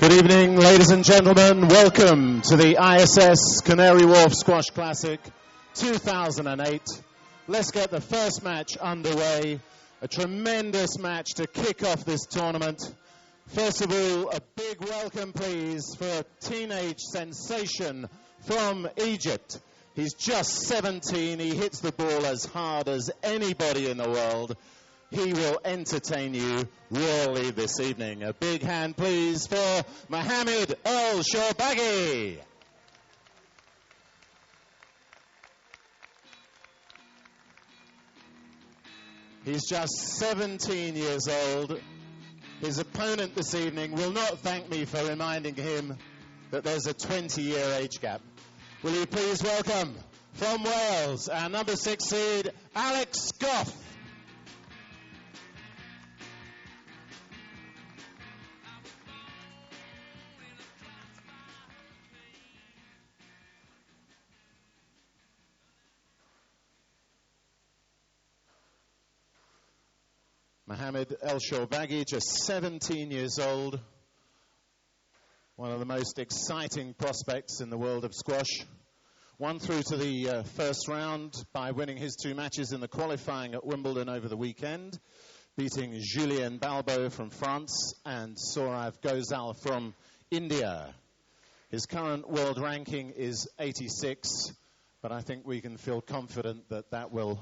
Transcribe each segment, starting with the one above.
Good evening, ladies and gentlemen. Welcome to the ISS Canary Wharf Squash Classic 2008. Let's get the first match underway. A tremendous match to kick off this tournament. First of all, a big welcome, please, for a teenage sensation from Egypt. He's just 17. He hits the ball as hard as anybody in the world. He will entertain you royally this evening. A big hand, please, for Mohamed Shorbagy. He's just 17 years old. His opponent this evening will not thank me for reminding him that there's a 20-year age gap. Will you please welcome, from Wales, our number 6 seed, Gough. Mohamed Shorbagy, just 17 years old. One of the most exciting prospects in the world of squash. Won through to the first round by winning his 2 matches in the qualifying at Wimbledon over the weekend, beating Julien Balbo from France and Saurav Ghosal from India. His current world ranking is 86, but I think we can feel confident that that will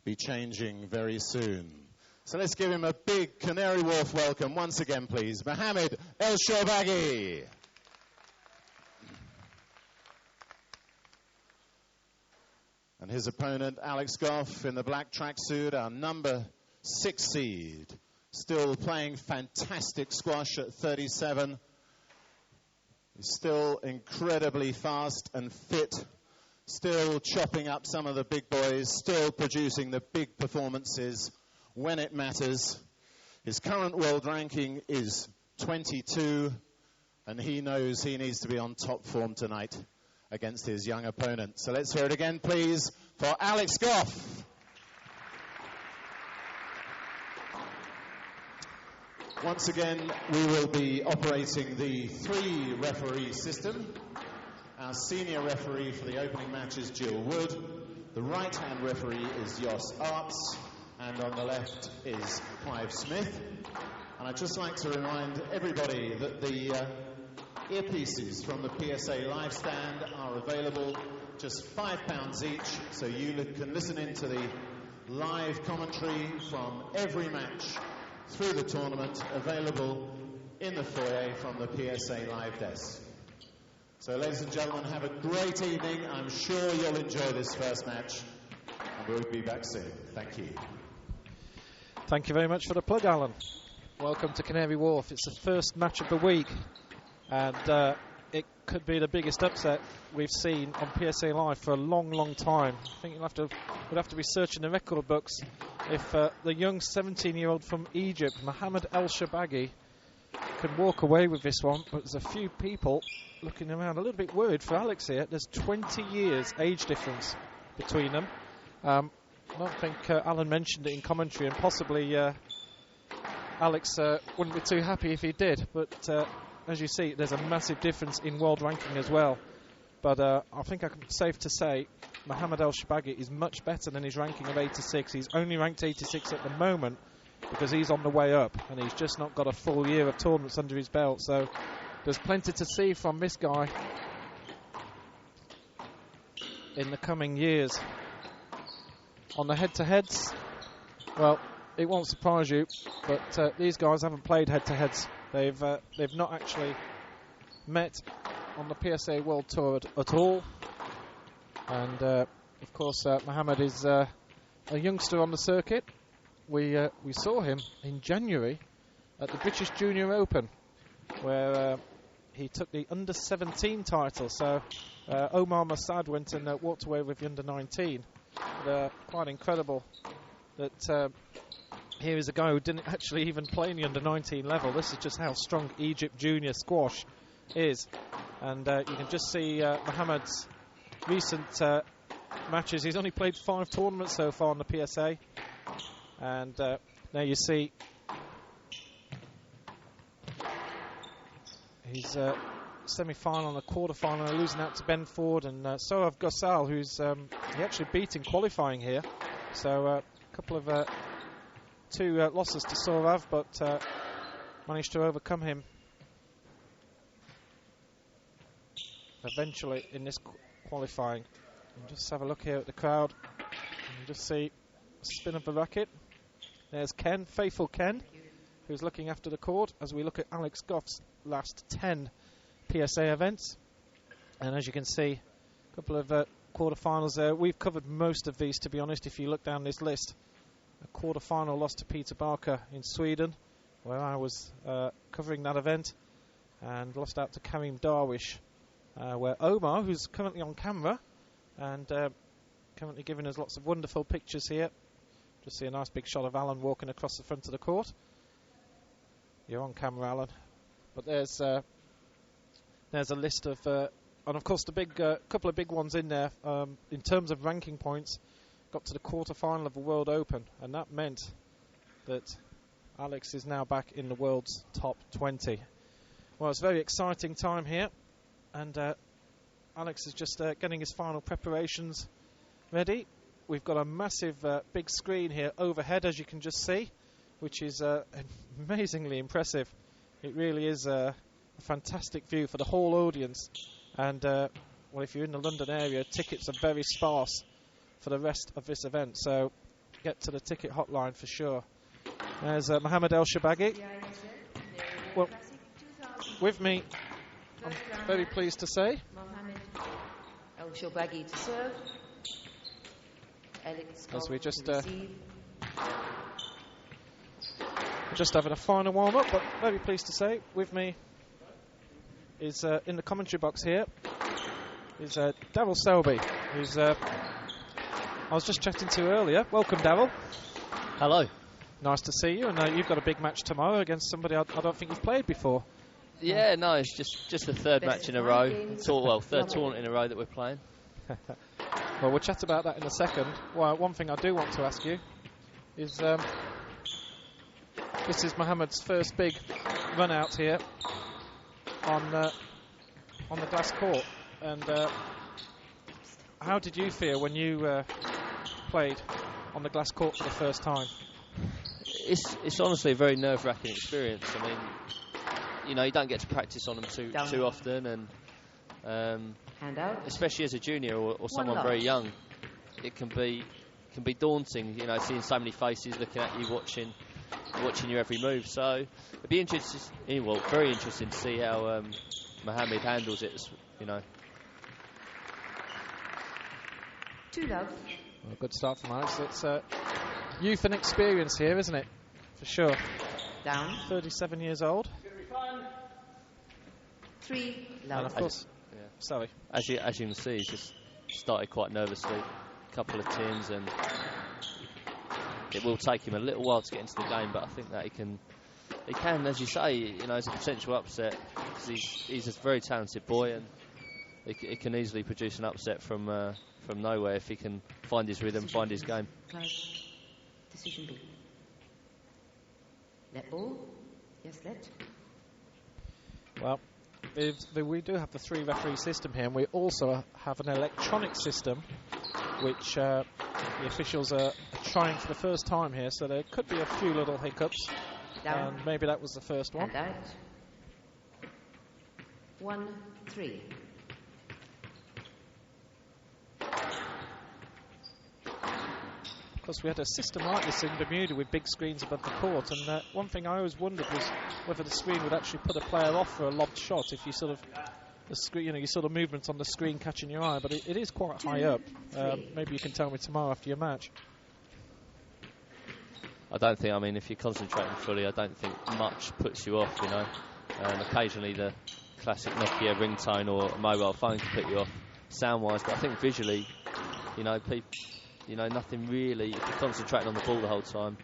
be changing very soon. So let's give him a big Canary Wharf welcome once again, please. Mohamed Shorbagy. And his opponent, Gough, in the black tracksuit, our number 6 seed. Still playing fantastic squash at 37. He's still incredibly fast and fit. Still chopping up some of the big boys. Still producing the big performances when it matters. His current world ranking is 22, and he knows he needs to be on top form tonight against his young opponent. So let's hear it again, please, for Gough. Once again, we will be operating the 3-referee system. Our senior referee for the opening match is Jill Wood. The right-hand referee is Jos Arts. And on the left is Clive Smith. And I'd just like to remind everybody that the earpieces from the PSA live stand are available, just £5 each, so you can listen into the live commentary from every match through the tournament, available in the foyer from the PSA live desk. So ladies and gentlemen, have a great evening. I'm sure you'll enjoy this first match, and we'll be back soon. Thank you. Thank you very much for the plug, Alan. Welcome to Canary Wharf. It's the first match of the week, and it could be the biggest upset we've seen on PSA Live for a long, long time. I think we'd have to be searching the record books if the young 17-year-old from Egypt, Mohamed Shorbagy, can walk away with this one. But there's a few people looking around a little bit worried for Alex here. There's 20 years age difference between them. I don't think Alan mentioned it in commentary, and possibly Alex wouldn't be too happy if he did. But as you see, there's a massive difference in world ranking as well. But I think it's safe to say Mohamed Shorbagy is much better than his ranking of 86. He's only ranked 86 at the moment because he's on the way up, and he's just not got a full year of tournaments under his belt. So there's plenty to see from this guy in the coming years. On the head-to-heads, well, it won't surprise you, but these guys haven't played head-to-heads. They've not actually met on the PSA World Tour at all. And of course, Mohamed is a youngster on the circuit. We saw him in January at the British Junior Open, where he took the under-17 title. So Omar Masad went and walked away with the under-19. Quite incredible that here is a guy who didn't actually even play in the under-19 level. This is just how strong Egypt junior squash is. And you can just see Mohamed's recent matches. He's only played 5 tournaments so far on the PSA. And now you see He's semi-final and a quarter-final, losing out to Ben Ford and Sohav Gosal, who's he actually beat in qualifying here. So a couple of two losses to Sohav, but managed to overcome him eventually in this qualifying. And just have a look here at the crowd and just see spin of the racket. There's Ken, faithful Ken, who's looking after the court as we look at Alex Gough's last 10 PSA events. And as you can see, a couple of quarterfinals there. We've covered most of these, to be honest, if you look down this list. A quarterfinal loss to Peter Barker in Sweden, where I was covering that event, and lost out to Karim Darwish, where Omar, who's currently on camera, and currently giving us lots of wonderful pictures here. Just see a nice big shot of Alan walking across the front of the court. You're on camera, Alan. But there's a list of, and of course the big couple of big ones in there in terms of ranking points. Got to the quarter-final of the World Open, and that meant that Alex is now back in the world's top 20. Well, it's a very exciting time here, and Alex is just getting his final preparations ready. We've got a massive big screen here overhead, as you can just see, which is amazingly impressive. It really is a fantastic view for the whole audience. And well, if you're in the London area, tickets are very sparse for the rest of this event, so get to the ticket hotline for sure. There's Mohamed El Shorbagy. Well, with me, I'm very pleased to say, Mohamed El Shorbagy to serve. as we just having a final warm-up, but very pleased to say, with me is in the commentary box here is Daryl Selby, who's I was just chatting to earlier. Welcome, Daryl. Hello. Nice to see you, and you've got a big match tomorrow against somebody I don't think you've played before. Yeah, no, it's just the third match in a row. Third tournament in a row that we're playing. Well, we'll chat about that in a second. Well, one thing I do want to ask you is this is Mohamed's first big run out here on the glass court, and how did you feel when you played on the glass court for the first time? It's honestly a very nerve-wracking experience. I mean, you know, you don't get to practice on them too often, and especially as a junior or someone very young, it can be daunting. You know, seeing so many faces looking at you, watching your every move. So it'd be very interesting to see how Mohamed handles it. You know. 2-love. Well, good start from Alex. It's youth and experience here, isn't it? For sure. Down. 37 years old. 3-love. And of course, sorry. As you can see, he's just started quite nervously. A couple of tins, and it will take him a little while to get into the game. But I think that he can, as you say, you know, as a potential upset. He's a very talented boy, and he can easily produce an upset from nowhere if he can find his rhythm, find his game. Decision B. Let ball. Yes, let. Well, we do have the 3-referee system here, and we also have an electronic system, which the officials are trying for the first time here, so there could be a few little hiccups. Down. And maybe that was the first one. And out. 1-3. Of course, we had a system like this in Bermuda with big screens above the court, and one thing I always wondered was whether the screen would actually put a player off for a lobbed shot if you sort of your sort of movements on the screen catching your eye. But it is quite high up. Maybe you can tell me tomorrow after your match. I don't think. I mean, if you're concentrating fully, I don't think much puts you off. You know, occasionally the classic Nokia ringtone or a mobile phone can put you off sound-wise, but I think visually, you know, nothing really. If you're concentrating on the ball the whole time,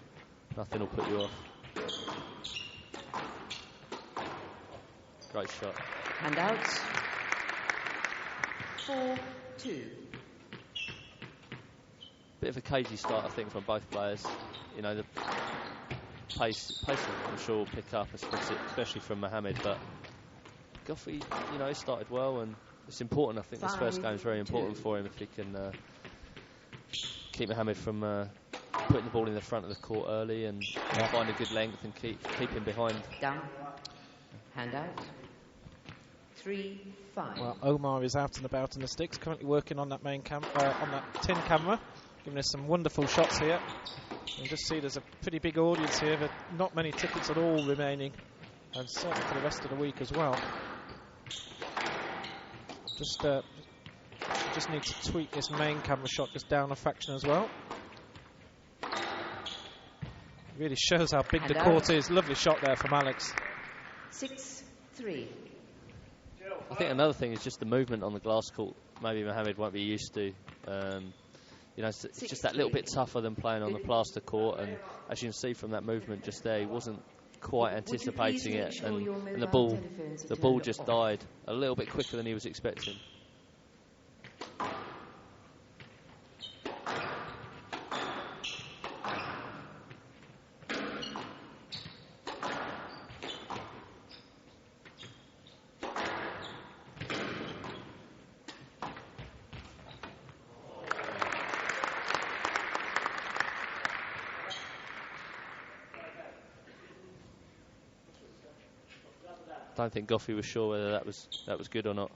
nothing will put you off. Great shot. And out. 4-2. Bit of a cagey start, I think, from both players. You know, the pace I'm sure will pick up, especially from Mohamed, but Gough, you know, he started well, and it's important. I think this first game is very important for him if he can keep Mohamed from putting the ball in the front of the court early and find a good length and keep him behind. Down. Hand out. 3-5. Well, Omar is out and about in the sticks, currently working on that main on that tin camera, giving us some wonderful shots here. You can just see there's a pretty big audience here, but not many tickets at all remaining, and certainly for the rest of the week as well. Just need to tweak this main camera shot just down a fraction as well. Really shows how big the court is. Lovely shot there from Alex. 6-3. I think another thing is just the movement on the glass court. Maybe Mohamed won't be used to. You know, it's just that little bit tougher than playing on the plaster court. And as you can see from that movement just there, he wasn't quite anticipating it, and the ball just died a little bit quicker than he was expecting. I don't think Gough was sure whether that was good or not.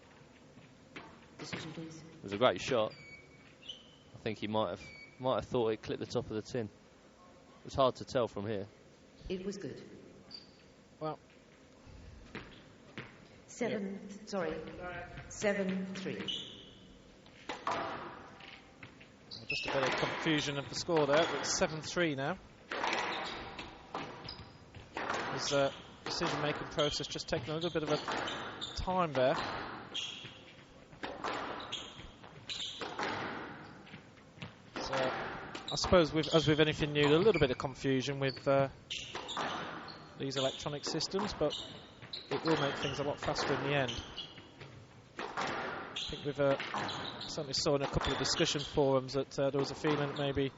Decision, please. It was a great shot. I think he might have thought it clipped the top of the tin. It was hard to tell from here. It was good. Well, 7-3. Just a bit of confusion of the score there. It's 7-3 now. His decision-making process just taking a little bit of a time there. So I suppose, as with anything new, a little bit of confusion with these electronic systems, but it will make things a lot faster in the end. I think we've certainly saw in a couple of discussion forums that there was a feeling that maybe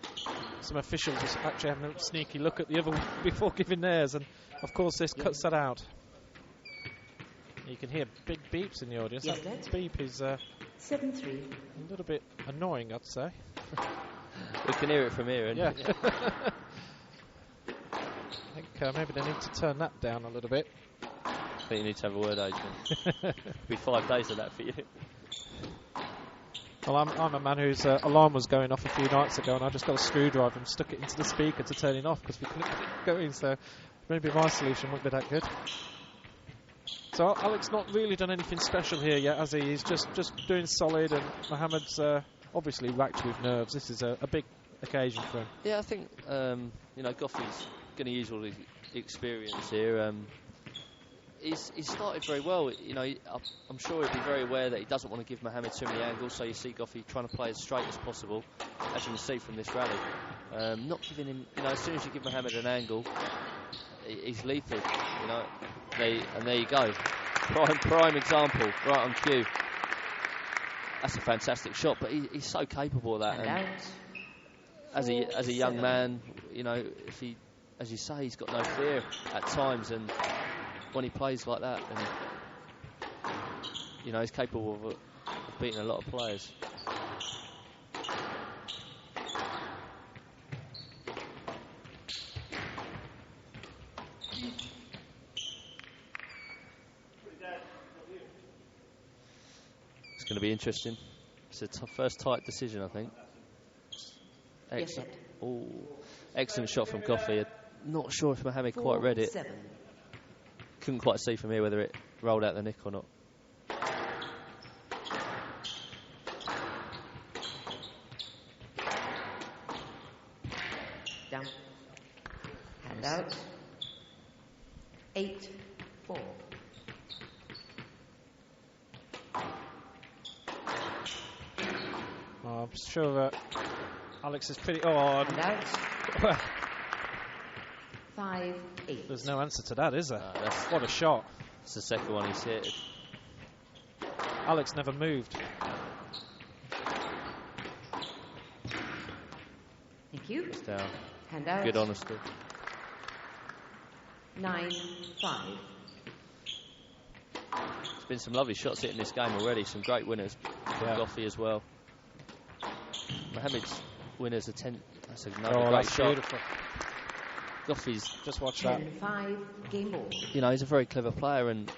some officials was actually having a sneaky look at the other before giving theirs, and of course this cuts that out. You can hear big beeps in the audience. Yes, that beep is 7-3. a little bit annoying, I'd say. We can hear it from here. Yeah. I think maybe they need to turn that down a little bit. I think you need to have a word, Adrian. It'll be 5 days of that for you. Well, I'm a man whose alarm was going off a few nights ago, and I just got a screwdriver and stuck it into the speaker to turn it off because we couldn't get it going, so maybe my solution wouldn't be that good. So Alex not really done anything special here yet, has he? He's just doing solid, and Mohamed's obviously racked with nerves. This is a big occasion for him. Yeah, I think you know, Gough is going to use all his experience here. He's started very well. You know, I'm sure he'll be very aware that he doesn't want to give Mohamed too many angles, so you see Gough trying to play as straight as possible, as you can see from this rally. Not giving him, you know, as soon as you give Mohamed an angle, he's lethal, you know. And there you go. Prime example, right on cue. That's a fantastic shot, but he's so capable of that. And as a young man, you know, if he, as you say, he's got no fear at times, and when he plays like that, and you know, he's capable of beating a lot of players. It's going to be interesting. It's a first tight decision, I think. Excellent. Excellent shot from Gough. Not sure if Mohamed quite read it. Couldn't quite see from here whether it rolled out the nick or not. Down. Hand out. 8-4. I'm sure that Alex is pretty... Oh, hand out. Well, 5-8. there's no answer to that, is there? What a shot. It's the second one he's hit. Alex never moved. Thank you. It's down. Hand out. Good honesty. 9-5. It's been some lovely shots hit in this game already. Some great winners. Goughy as well. Mohamed's winners are 10. That's another great shot. Beautiful. Goughy's just watch that. 5 game ball. You know, he's a very clever player, and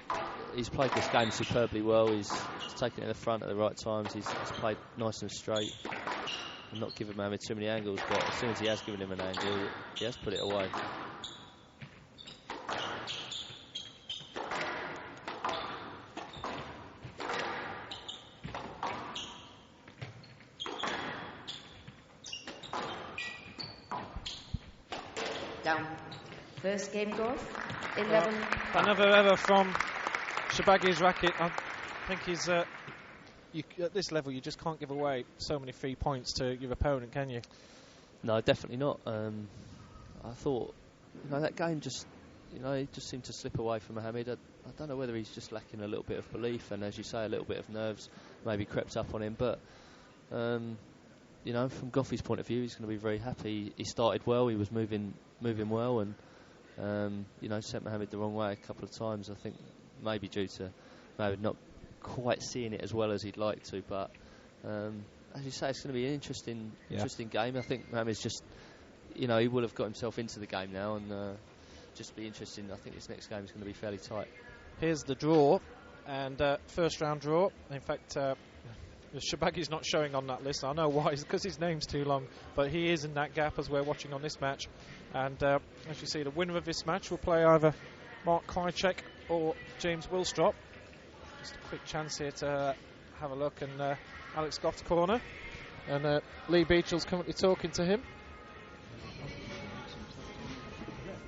he's played this game superbly well. He's taken it in the front at the right times. He's played nice and straight and not given Mohamed too many angles, but as soon as he has given him an angle, he has put it away. Down. First game, Gough. 11. Another error from Shorbagy's racket. I think he's at this level you just can't give away so many free points to your opponent, can you? No, definitely not. I thought, that game just, it just seemed to slip away from Mohamed. I don't know whether he's just lacking a little bit of belief, and as you say, a little bit of nerves maybe crept up on him. But from Goughy's point of view, he's going to be very happy. He started well. He was moving well, and sent Mohamed the wrong way a couple of times. I think maybe due to Mohamed not quite seeing it as well as he'd like to. But as you say, it's going to be an interesting game. I think Mohamed's just, he will have got himself into the game now, and just be interesting. I think this next game is going to be fairly tight. Here's the draw, and first round draw. In fact, Shorbagy's not showing on that list. I know why, it's because his name's too long, but he is in that gap as we're watching on this match. And as you see, the winner of this match will play either Mark Krychek or James Willstrop. Just a quick chance here to have a look, and Alex Gough's corner, and Lee Beechel's currently talking to him.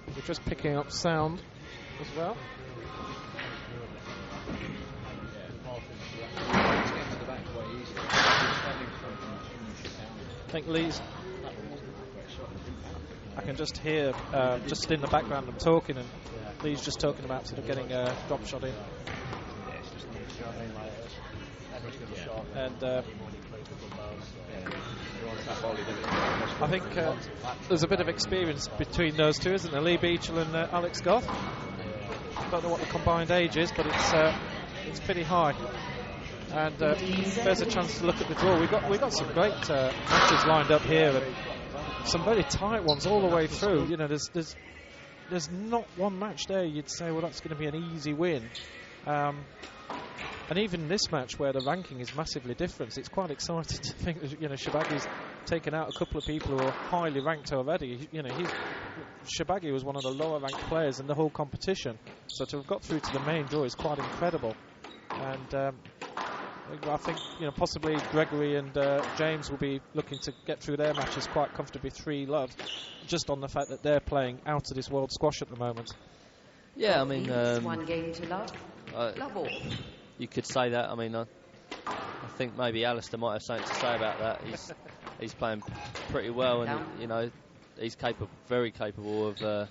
We're just picking up sound as well. I think Lee's. I can just hear, just in the background, I'm talking, and Lee's just talking about sort of getting a drop shot in. And I think there's a bit of experience between those two, isn't there? Lee Beechel and Alex Gough. I don't know what the combined age is, but it's pretty high. And there's a chance to look at the draw. We've got some great matches lined up here, and some very tight ones all the way through. There's not one match there you'd say, well, that's going to be an easy win. And even this match, where the ranking is massively different, it's quite exciting to think that Shorbagy's taken out a couple of people who are highly ranked already. Shorbagy was one of the lower ranked players in the whole competition, so to have got through to the main draw is quite incredible. And I think possibly Gregory and James will be looking to get through their matches quite comfortably 3-love, just on the fact that they're playing out of this world squash at the moment. Yeah, I mean, one game to love. Love all. You could say that. I mean, I think maybe Alistair might have something to say about that. He's playing pretty well, and he's very capable of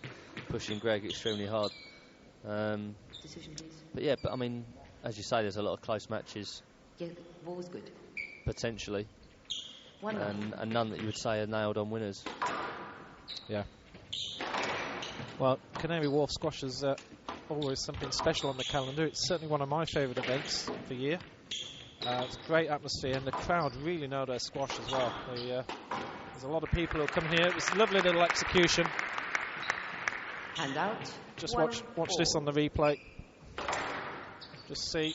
pushing Greg extremely hard. Decision, please. But I mean, as you say, there's a lot of close matches. Yeah, ball was good. Potentially, and none that you would say are nailed-on winners. Yeah. Well, Canary Wharf squash is always something special on the calendar. It's certainly one of my favourite events of the year. It's a great atmosphere, and the crowd really know their squash as well. There's a lot of people who come here. It's a lovely little execution. Hand out. Just watch this on the replay. Just see.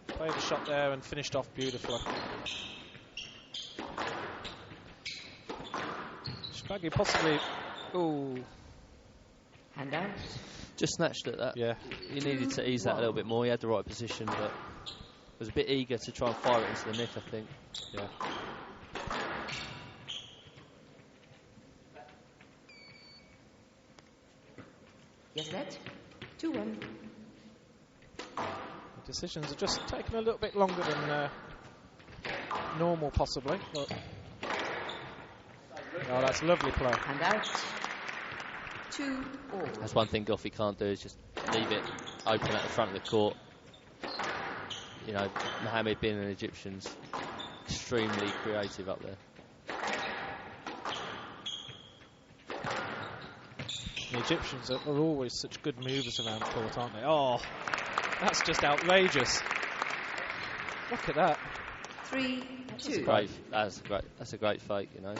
Played a shot there and finished off beautifully. Shorbagy possibly. Ooh. Hand out. Just snatched at that. Yeah. He needed to ease that a little bit more. He had the right position, but was a bit eager to try and fire it into the nick, I think. Yeah. Yes, net. 2-1. The decisions are just taking a little bit longer than normal, possibly. But that's lovely play. And out. 2-2. That's one thing Goughy can't do, is just leave it open at the front of the court. Mohamed being an Egyptian's extremely creative up there. The Egyptians are always such good movers around the court, aren't they? Oh, That's just outrageous. Look at that. 3-2. Great. That's a great fake, you know.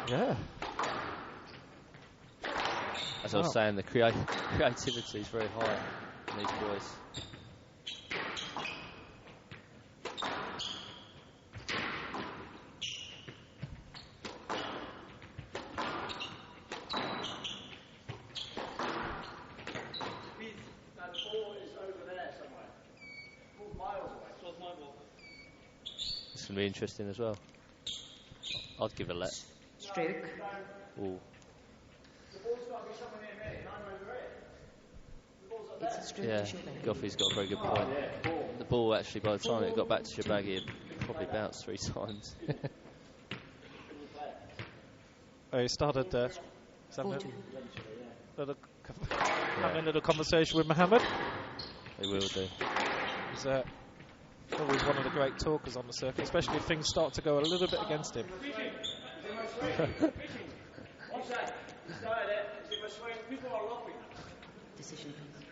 Yeah. As I was saying, the creativity is very high in these boys. It's going to be interesting as well. I'd give a let. Stroke. Ooh. It's a stroke Yeah, to Shorbagy. Gough's got a very good point. The ball actually, by the time it got back to Shorbagy, it probably bounced 3 times. He started having a little conversation with Mohamed. He will do. He's always one of the great talkers on the circuit, especially if things start to go a little bit against him. Decision, please.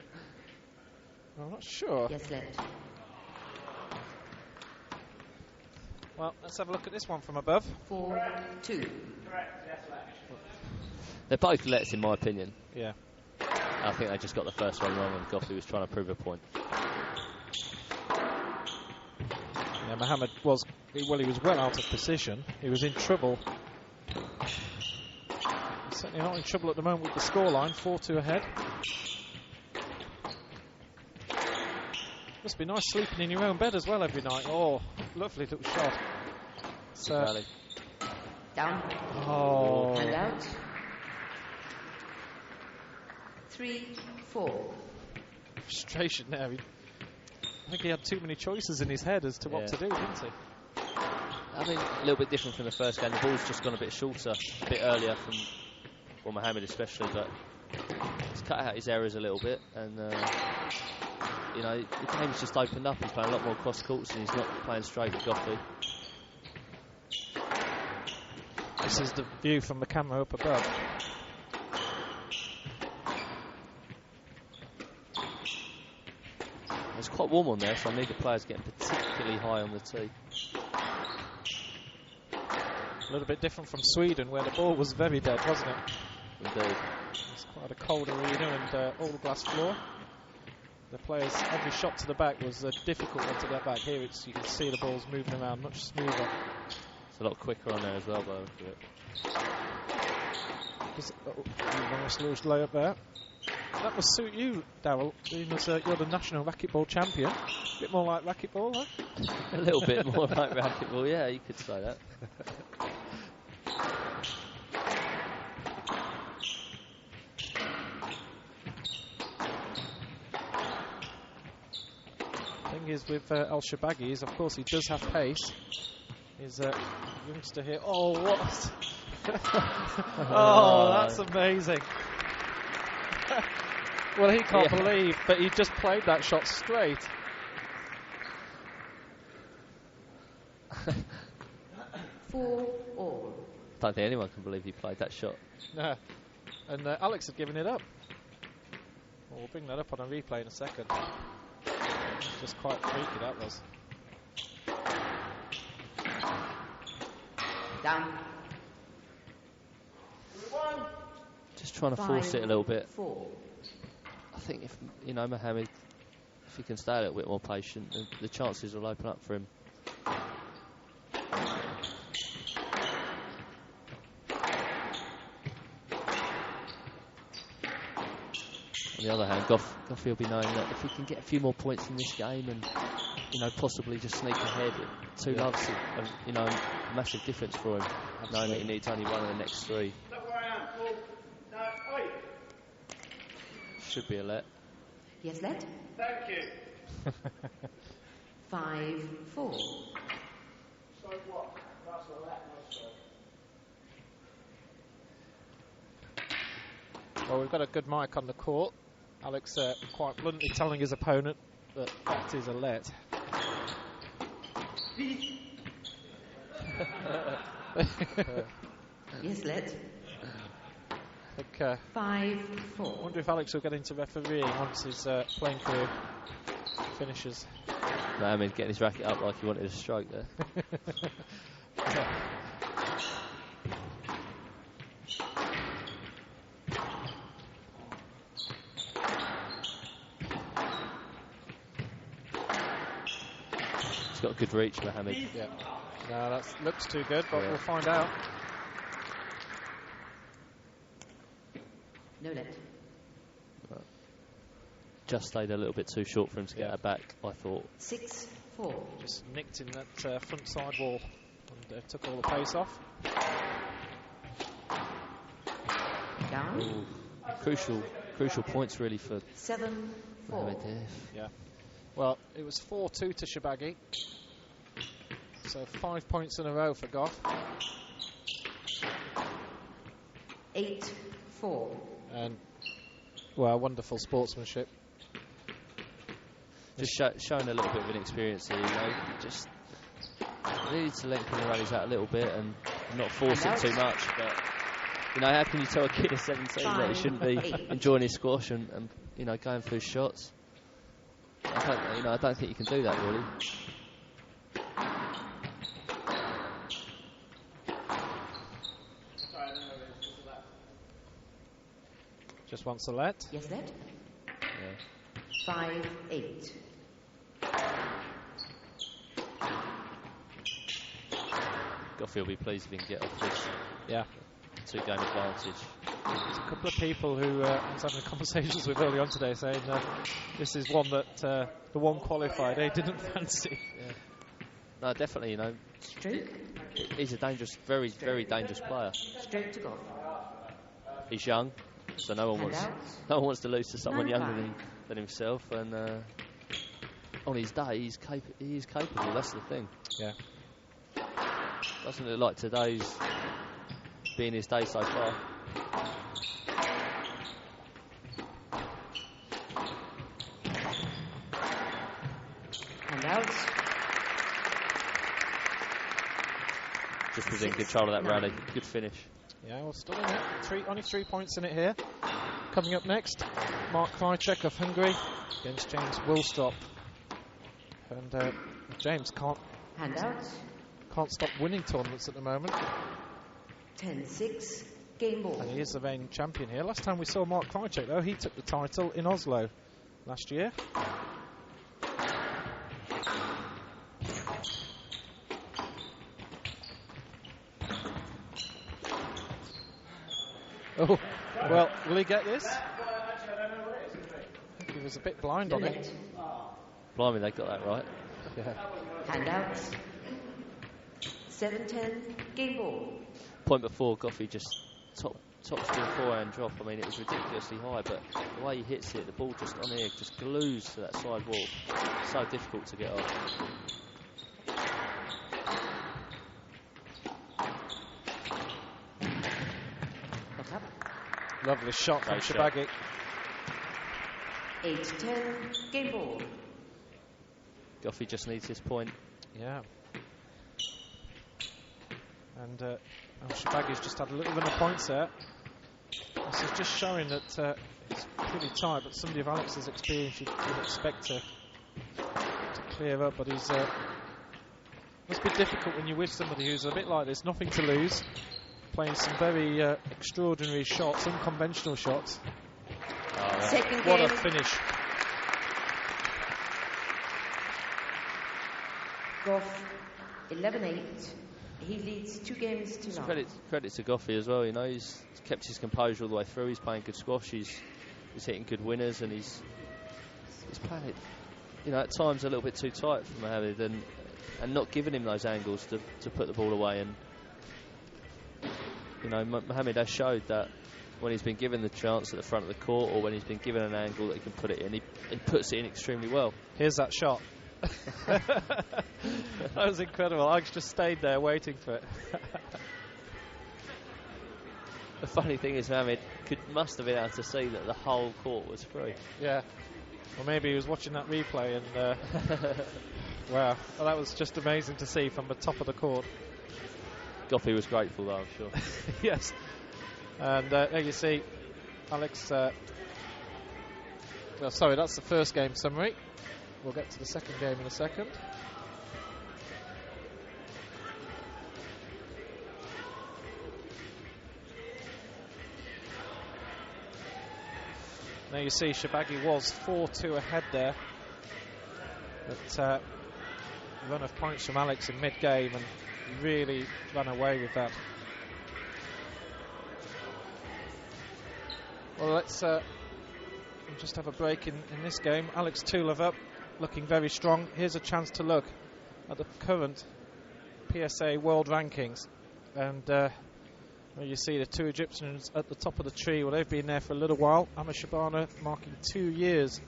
I'm not sure. Yes, left. Well, let's have a look at this one from above. 4-2. They're both lets, in my opinion. Yeah. I think they just got the first one wrong, and Gough was trying to prove a point. Yeah, Mohamed was well out of position. He was in trouble. He's certainly not in trouble at the moment with the scoreline, 4-2 ahead. Must be nice sleeping in your own bed as well every night. Oh, lovely little shot. Down. Oh. And out. 3-4. Frustration there. I think he had too many choices in his head as to what to do, didn't he? I think a little bit different from the first game. The ball's just gone a bit shorter, a bit earlier from Mohamed especially, but he's cut out his errors a little bit, and you know, the game's just opened up. He's playing a lot more cross courts, and he's not playing straight with Gough. This is the view from the camera up above. It's quite warm on there, so I need the players getting particularly high on the tee. A little bit different from Sweden, where the ball was very dead, wasn't it? Indeed. It's quite a cold arena and all glass floor. The players, every shot to the back was a difficult one to get back. Here you can see the ball's moving around much smoother. It's a lot quicker on there as well, though. Nice little lay up there. That must suit you, Darryl, being as you're the national racquetball champion. A bit more like racquetball, huh? A little bit more like racquetball, yeah, you could say that. Thing is with Shorbagy is, of course, he does have pace. His youngster here. Oh, what? Oh, that's amazing. Well, he can't believe that he just played that shot straight. Four all. Don't think anyone can believe he played that shot. No. And Alex had given it up. Well, we'll bring that up on a replay in a second. Just quite freaky that was. Down. Just trying to force it a little bit. 4. I think if, you know, Mohamed, if he can stay a little bit more patient, the chances will open up for him. On the other hand, Gough will be knowing that if he can get a few more points in this game and, you know, possibly just sneak ahead, 2 loves, you know, a massive difference for him, knowing that he needs only one of the next 3. Should be a let. Yes, let. Thank you. 5-4. So what? That's a let, Well, we've got a good mic on the court. Alex quite bluntly telling his opponent that is a let. Yes, let. I 5-4. wonder if Alex will get into refereeing once his playing career finishes. Mohamed getting his racket up like he wanted a stroke there. He's got a good reach, Mohamed. Yeah. No, that looks too good, but we'll find out. No let. Just stayed a little bit too short for him to get her back, I thought. 6-4. Just nicked in that front side wall and took all the pace off. Down. Ooh, crucial points really for 7-4. Mohamed there. Yeah. Well, it was 4-2 to Shorbagy. So 5 points in a row for Gough. 8-4. And, well, wonderful sportsmanship. Just showing a little bit of inexperience here, you know. Just needed to lengthen the rallies out a little bit and not force it too much. But, you know, how can you tell a kid of 17 that he shouldn't be enjoying his squash and you know, going through shots? I don't think you can do that, really. Just wants a let. Yes, let. Yeah. 5-8. Gough will be pleased if he can get off this. Yeah. 2-game advantage. There's a couple of people who I was having conversations with early on today saying this is one that the one qualified they didn't fancy. Yeah. No, definitely, you know. Stroke. He's a dangerous, very, very dangerous player. Stroke to Gough. He's young, so no one wants to lose to someone younger than himself. And on his day, he is capable. That's the thing. Yeah. Doesn't look like today's being his day so far. And out. Just was in control of that rally. Good finish. Yeah, well, still in it. Only 3 points in it here. Coming up next, Mark Krychek of Hungary against James Willstop. And James can't stop winning tournaments at the moment. 10-6, game ball. And he is the reigning champion here. Last time we saw Mark Krychek, though, he took the title in Oslo last year. Oh, well, will he get this? I think he was a bit blind on it. Blimey, they got that right. Yeah. Handouts. 7-10, game ball. Point before, Gough just top spin forehand drop. I mean, it was ridiculously high, but the way he hits it, the ball just on here just glues to that side wall. So difficult to get off. Lovely shot from Shorbagy. 8-10, game ball. Gough just needs his point. Yeah. And Shorbagy's just had a little bit of points there. This is just showing that it's pretty tight, but somebody of Alex's experience you'd expect to clear up, but he's must be difficult when you're with somebody who's a bit like this, nothing to lose, playing some very extraordinary shots, unconventional shots. Second what game. a finish. Gough, 11-8. He leads 2 games to none. Credit to Gough as well. You know, he's kept his composure all the way through. He's playing good squash. He's hitting good winners, and he's playing it, you know, at times a little bit too tight for Mohamed, and not giving him those angles to put the ball away. And you know, Mohamed has showed that when he's been given the chance at the front of the court, or when he's been given an angle that he can put it in, he puts it in extremely well. Here's that shot. That was incredible. I just stayed there waiting for it. The funny thing is, Mohamed must have been able to see that the whole court was free. Yeah. Or maybe he was watching that replay and wow, well, that was just amazing to see from the top of the court. Gough was grateful though, I'm sure. Yes. And there you see Alex, well, sorry, that's the first game summary. we'll get to the second game in a second. Now you see Shorbagy was 4-2 ahead there. But run of points from Alex in mid-game and really ran away with that. Well, let's just have a break in this game. Alex Tulov up, looking very strong. Here's a chance to look at the current PSA world rankings. And well, you see the two Egyptians at the top of the tree. Well, they've been there for a little while. Amr Shabana marking 2 years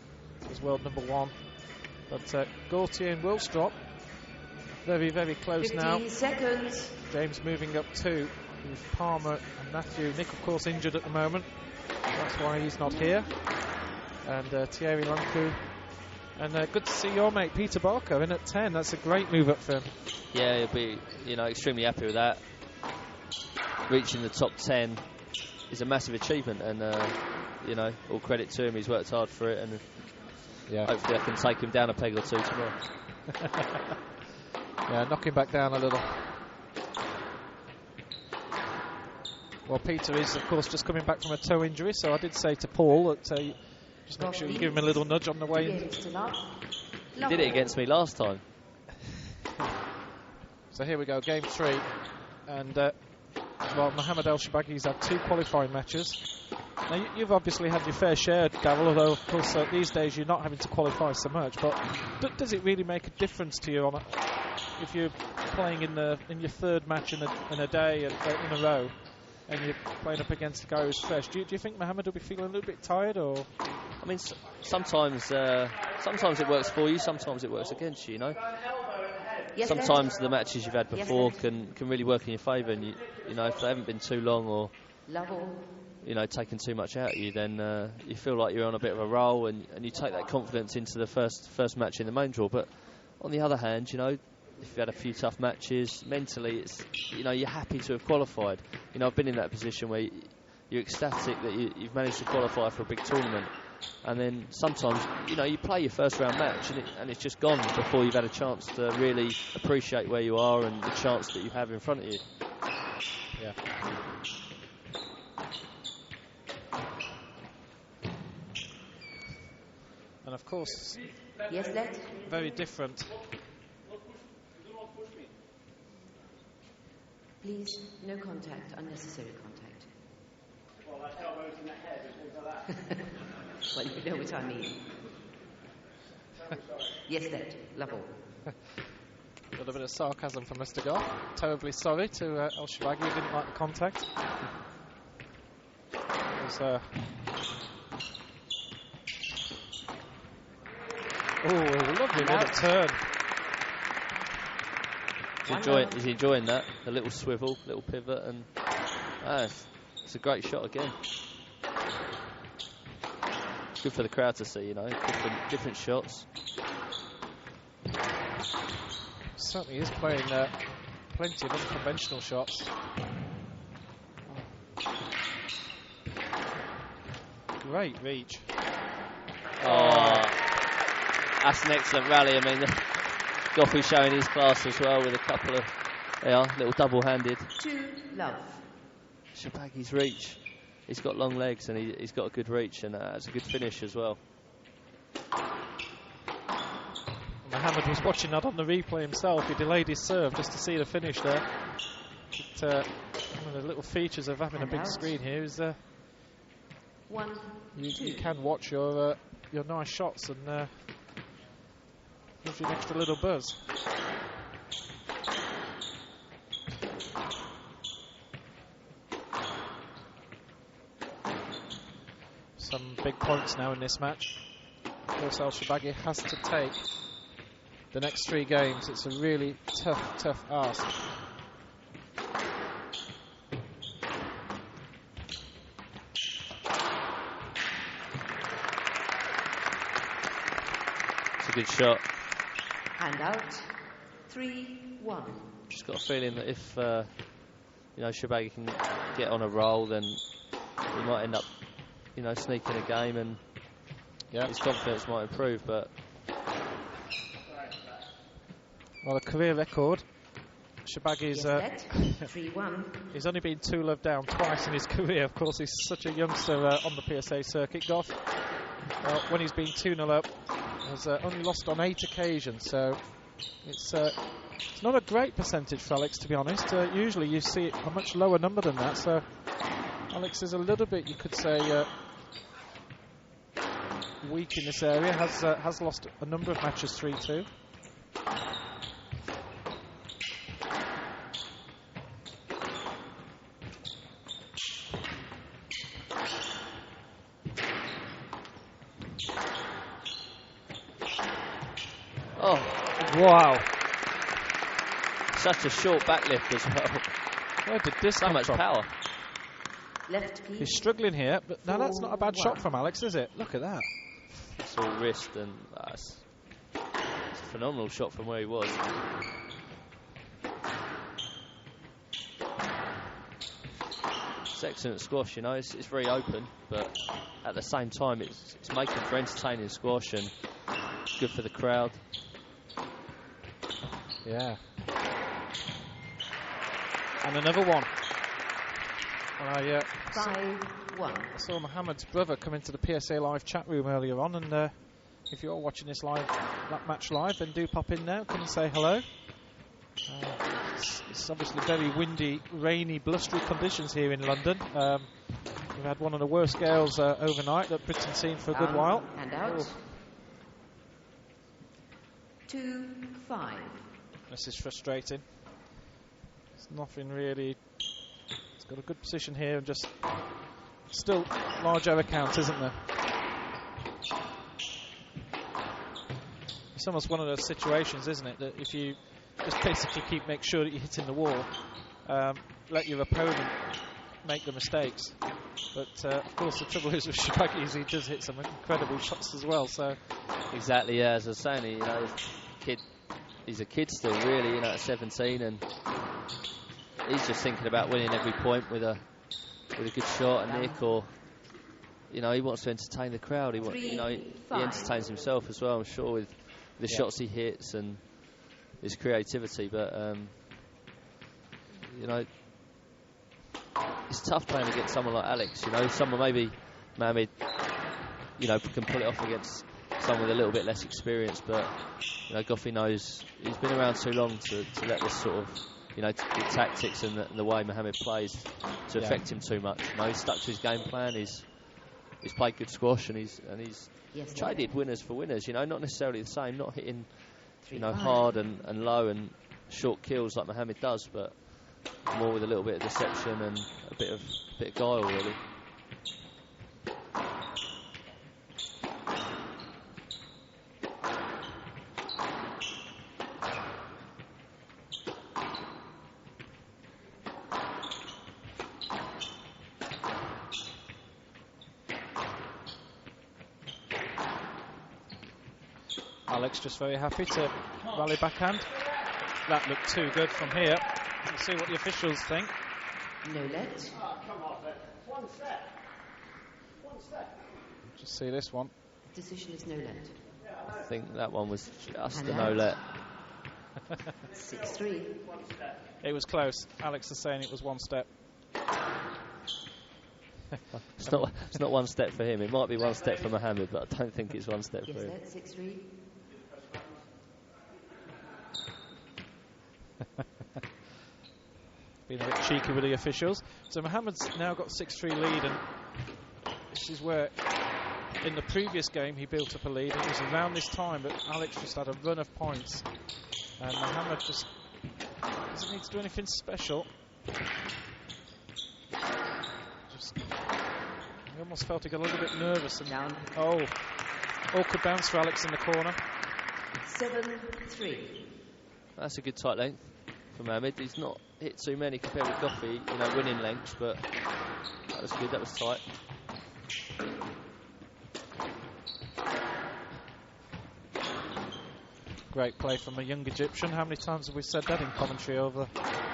as world number 1. But Gaultier and Wilstrop very, very close 15 now. seconds. James moving up too, with Palmer and Matthew. Nick, of course, injured at the moment. That's why he's not here. And Thierry Lancu. And good to see your mate Peter Barker in at 10. That's a great move up for him. Yeah, he'll be, extremely happy with that. Reaching the top 10 is a massive achievement, and all credit to him. He's worked hard for it, and hopefully I can take him down a peg or two tomorrow. Yeah, knock him back down a little. Well, Peter is, of course, just coming back from a toe injury, so I did say to Paul that just make sure you give him a little nudge on the way in. He did it against me last time. So here we go, game 3. And, well, Mohamed El Shorbagy's had 2 qualifying matches. Now, you've obviously had your fair share, Darryl, although, of course, these days you're not having to qualify so much. But does it really make a difference to you if you're playing in your third match in a day in a row, and you're playing up against a guy who's fresh? Do you think Mohamed will be feeling a little bit tired, or? I mean, sometimes it works for you, sometimes it works against you. Yes, sometimes the matches you've had before can really work in your favour, and if they haven't been too long or taking too much out of you, then you feel like you're on a bit of a roll, and you take that confidence into the first match in the main draw. But on the other hand, if you've had a few tough matches, mentally it's you're happy to have qualified. I've been in that position where you're ecstatic that you've managed to qualify for a big tournament, and then sometimes you play your first round match and it's just gone before you've had a chance to really appreciate where you are and the chance that you have in front of you. Yeah. And of course, yes, lad. Very different. Please, no contact, unnecessary contact. Well, that's elbows in the head and things like that. Well, you know what I mean. Yes, lad. Love all. A little bit of sarcasm from Mr. Gough. Terribly sorry to El Shorbagy, who didn't like the contact. It was, lovely little turn. He's enjoying that. A little swivel, little pivot, and it's a great shot again. It's good for the crowd to see, different shots. Certainly is playing plenty of unconventional shots. Great reach. Oh, that's an excellent rally. I mean, Gough is showing his class as well with a couple of, little double-handed. 2-love. Shorbagy's reach. He's got long legs and he's got a good reach, and it's a good finish as well. Mohamed was watching that on the replay himself. He delayed his serve just to see the finish there. But, one of the little features of having a big screen here is you can watch your nice shots, and gives you an extra little buzz. Some big points now in this match. Of course, El Shorbagy has to take the next 3 games. It's a really tough ask. It's a good shot. And out. 3-1. Just got a feeling that if Shorbagy can get on a roll, then he might end up sneaking a game, and his confidence might improve. But Well, a career record. Shorbagy's he's only been 2-love down twice in his career. Of course, he's such a youngster on the PSA circuit. Gough, when he's been 2-0 up, has only lost on 8 occasions. So it's not a great percentage for Alex, to be honest. Usually you see a much lower number than that. So Alex is a little bit, you could say, weak in this area. Has lost a number of matches 3-2. Oh, wow. Such a short backlift as well. Where did this so much from? Power. He's struggling here, but now that's not a bad shot from Alex, is it? Look at that. It's all wrist, and it's a phenomenal shot from where he was. It's excellent squash, you know. It's very open, but at the same time, it's making for entertaining squash and good for the crowd. Yeah. And another one. I 5-1. saw Mohamed's brother come into the PSA Live chat room earlier on, and if you're watching this match live, then do pop in now. Come and say hello. It's obviously very windy, rainy, blustery conditions here in London. We've had one of the worst gales overnight that Britain's seen for a good while. And out. 2-5. This is frustrating. It's nothing really. It's got a good position here, and just still large error count, isn't there? It's almost one of those situations, isn't it, that if you just basically make sure that you're hitting the wall, let your opponent make the mistakes. But of course, the trouble is with Shorbagy is he does hit some incredible shots as well. So exactly, yeah. As I was saying, you know, he's a kid still, really, you know, at 17, and he's just thinking about winning every point with a good shot, a nick, or you know, he wants to entertain the crowd. He entertains himself as well, I'm sure, with the shots he hits and his creativity. But you know, it's tough playing against someone like Alex. You know, someone maybe Mohamed, you know, can pull it off against someone with a little bit less experience. But you know, Gough knows he's been around too long to let this sort of, you know, the tactics and the way Mohamed plays to affect him too much. You know, he's stuck to his game plan. He's played good squash, and he's traded winners for winners. You know, not necessarily the same, not hitting, you know, hard and low and short kills like Mohamed does, but more with a little bit of deception and a bit of guile, really. Alex just very happy to rally backhand. That looked too good from here. We'll see what the officials think. No let. Oh, come on, then. One step. One step. Just see this one. Decision is no let. I think that one was just a no let. 6-3. It was close. Alex is saying it was one step. It's not one step for him. It might be one step for Mohamed, but I don't think it's one step for him. 6-3. Being a bit cheeky with the officials. So Mohamed's now got 6-3 lead, and this is where in the previous game he built up a lead. It was around this time that Alex just had a run of points, and Mohamed just doesn't need to do anything special. Just, he almost felt he got a little bit nervous, and down. Awkward bounce for Alex in the corner. 7-3. That's a good tight length for Mohamed. He's not hit too many compared with Gough, you know, winning lengths, but that was good. That was tight. Great play from a young Egyptian. How many times have we said that in commentary over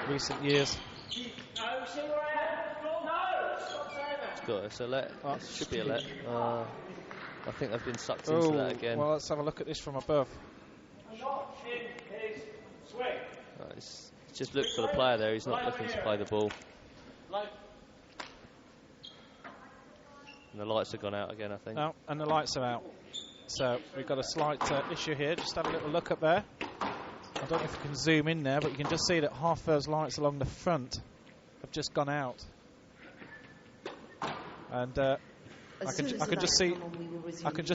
recent years? No, see where I am? No! Stop saying that. It's got us a let. It should be a let. I think they've been sucked into that again. Well, let's have a look at this from above. Shot in his just looked for the player there. He's not looking to play the ball. And the lights have gone out again, I think. No, and the lights are out. So we've got a slight issue here. Just have a little look up there. I don't know if you can zoom in there, but you can just see that half those lights along the front have just gone out. And I can just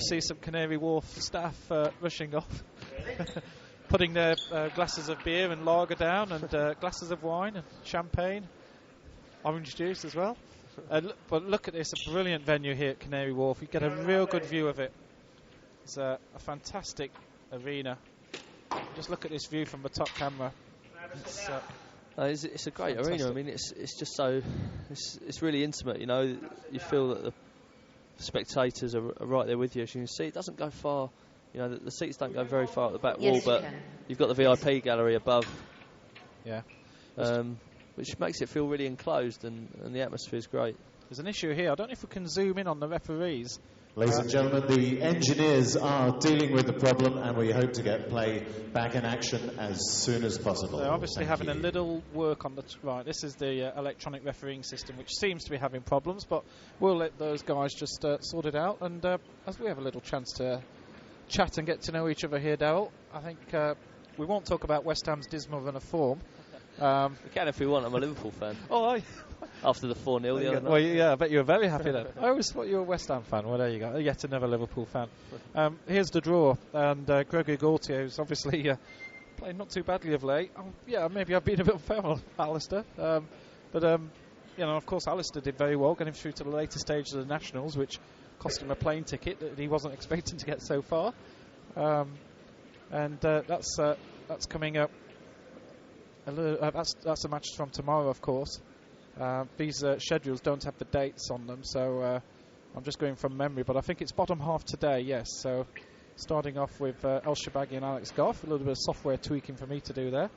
see some Canary Wharf staff rushing off, putting their glasses of beer and lager down, and glasses of wine and champagne, orange juice as well. But look at this, a brilliant venue here at Canary Wharf. You get a real good view of it. It's a fantastic arena. Just look at this view from the top camera. It's a great arena. I mean, it's just so it's really intimate. You know, you feel that the spectators are right there with you. As you can see, it doesn't go far. You know, the seats don't go very far at the back wall, but you've got the VIP gallery above. Yeah. Which makes it feel really enclosed, and the atmosphere is great. There's an issue here. I don't know if we can zoom in on the referees. Ladies and gentlemen, the engineers are dealing with the problem, and we hope to get play back in action as soon as possible. They're obviously having a little work on the right. This is the electronic refereeing system, which seems to be having problems, but we'll let those guys just sort it out. And as we have a little chance to chat and get to know each other here, Darryl, I think we won't talk about West Ham's dismal run of form. We can if we want. I'm a Liverpool fan. Oh, after the 4-0 the other night. Well, yeah, I bet you were very happy then. I always thought you were a West Ham fan. Well, there you go. Yet another Liverpool fan. Here's the draw, and Gregory Gaultier is obviously playing not too badly of late. Yeah, maybe I've been a bit unfair on Alistair. But you know, of course, Alistair did very well, getting through to the later stages of the Nationals, which cost him a plane ticket that he wasn't expecting to get so far. And that's coming up. That's a match from tomorrow, of course. These schedules don't have the dates on them, so I'm just going from memory, but I think it's bottom half today, yes. So starting off with Shorbagy and Alex Gough, a little bit of software tweaking for me to do there.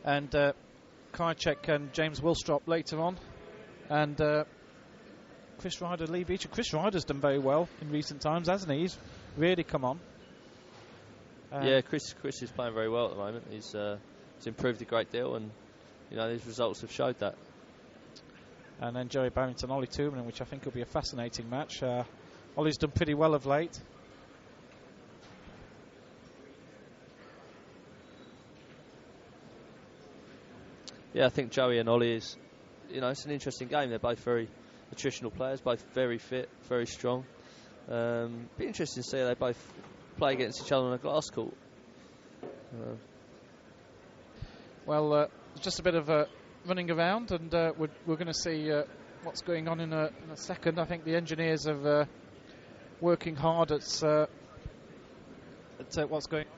And Krajicek and James Willstrop later on, and Chris Ryder, Lee Beecher. Chris Ryder's done very well in recent times, hasn't he? He's really come on. Yeah, Chris is playing very well at the moment. He's improved a great deal, and you know his results have showed that. And then Joey Barrington, Ollie Toominen, which I think will be a fascinating match. Ollie's done pretty well of late. Yeah, I think Joey and Ollie is, you know, it's an interesting game. They're both very attritional players, both very fit, very strong. Be interesting to see how they both play against each other on a glass court. Well, just a bit of running around, and we're going to see what's going on in a second. I think the engineers are working hard at what's going on.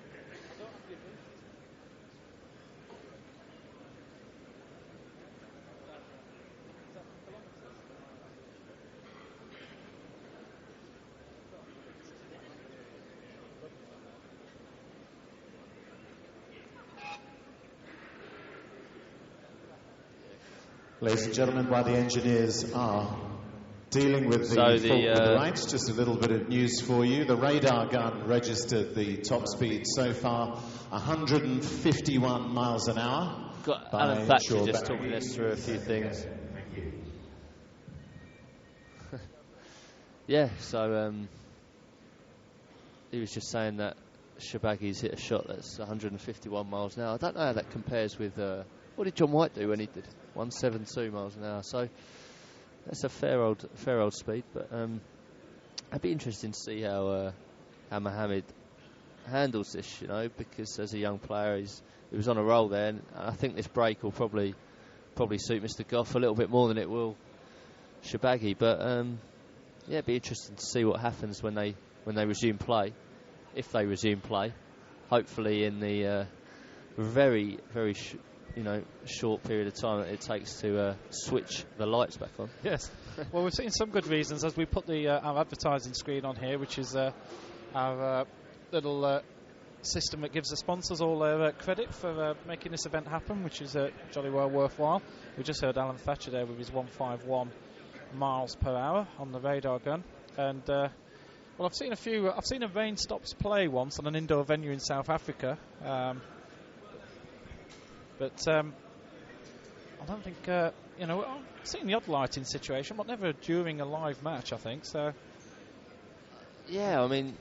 Ladies and gentlemen, while the engineers are dealing with the fault with the lights, just a little bit of news for you. The radar gun registered the top speed so far, 151 miles an hour. Got Alan Thatcher just talking us through a few things. Yeah, so he was just saying that Shorbagy's hit a shot that's 151 miles an hour. I don't know how that compares with what did John White do when he did 172 miles an hour. So that's a fair old speed. But it'd be interesting to see how Mohamed handles this, you know, because as a young player he was on a roll there, and I think this break will probably suit Mr. Gough a little bit more than it will Shorbagy. But yeah, it'd be interesting to see what happens when they resume play, if they resume play. Hopefully in the very short period of time that it takes to switch the lights back on. Yes. Well, we've seen some good reasons as we put our advertising screen on here, which is our little system that gives the sponsors all their credit for making this event happen, which is jolly well worthwhile. We just heard Alan Thatcher there with his 151 miles per hour on the radar gun. And well, I've seen a rain stops play once on an indoor venue in South Africa, but I don't think I've seen the odd lighting situation, but never during a live match, I think. So yeah, I mean,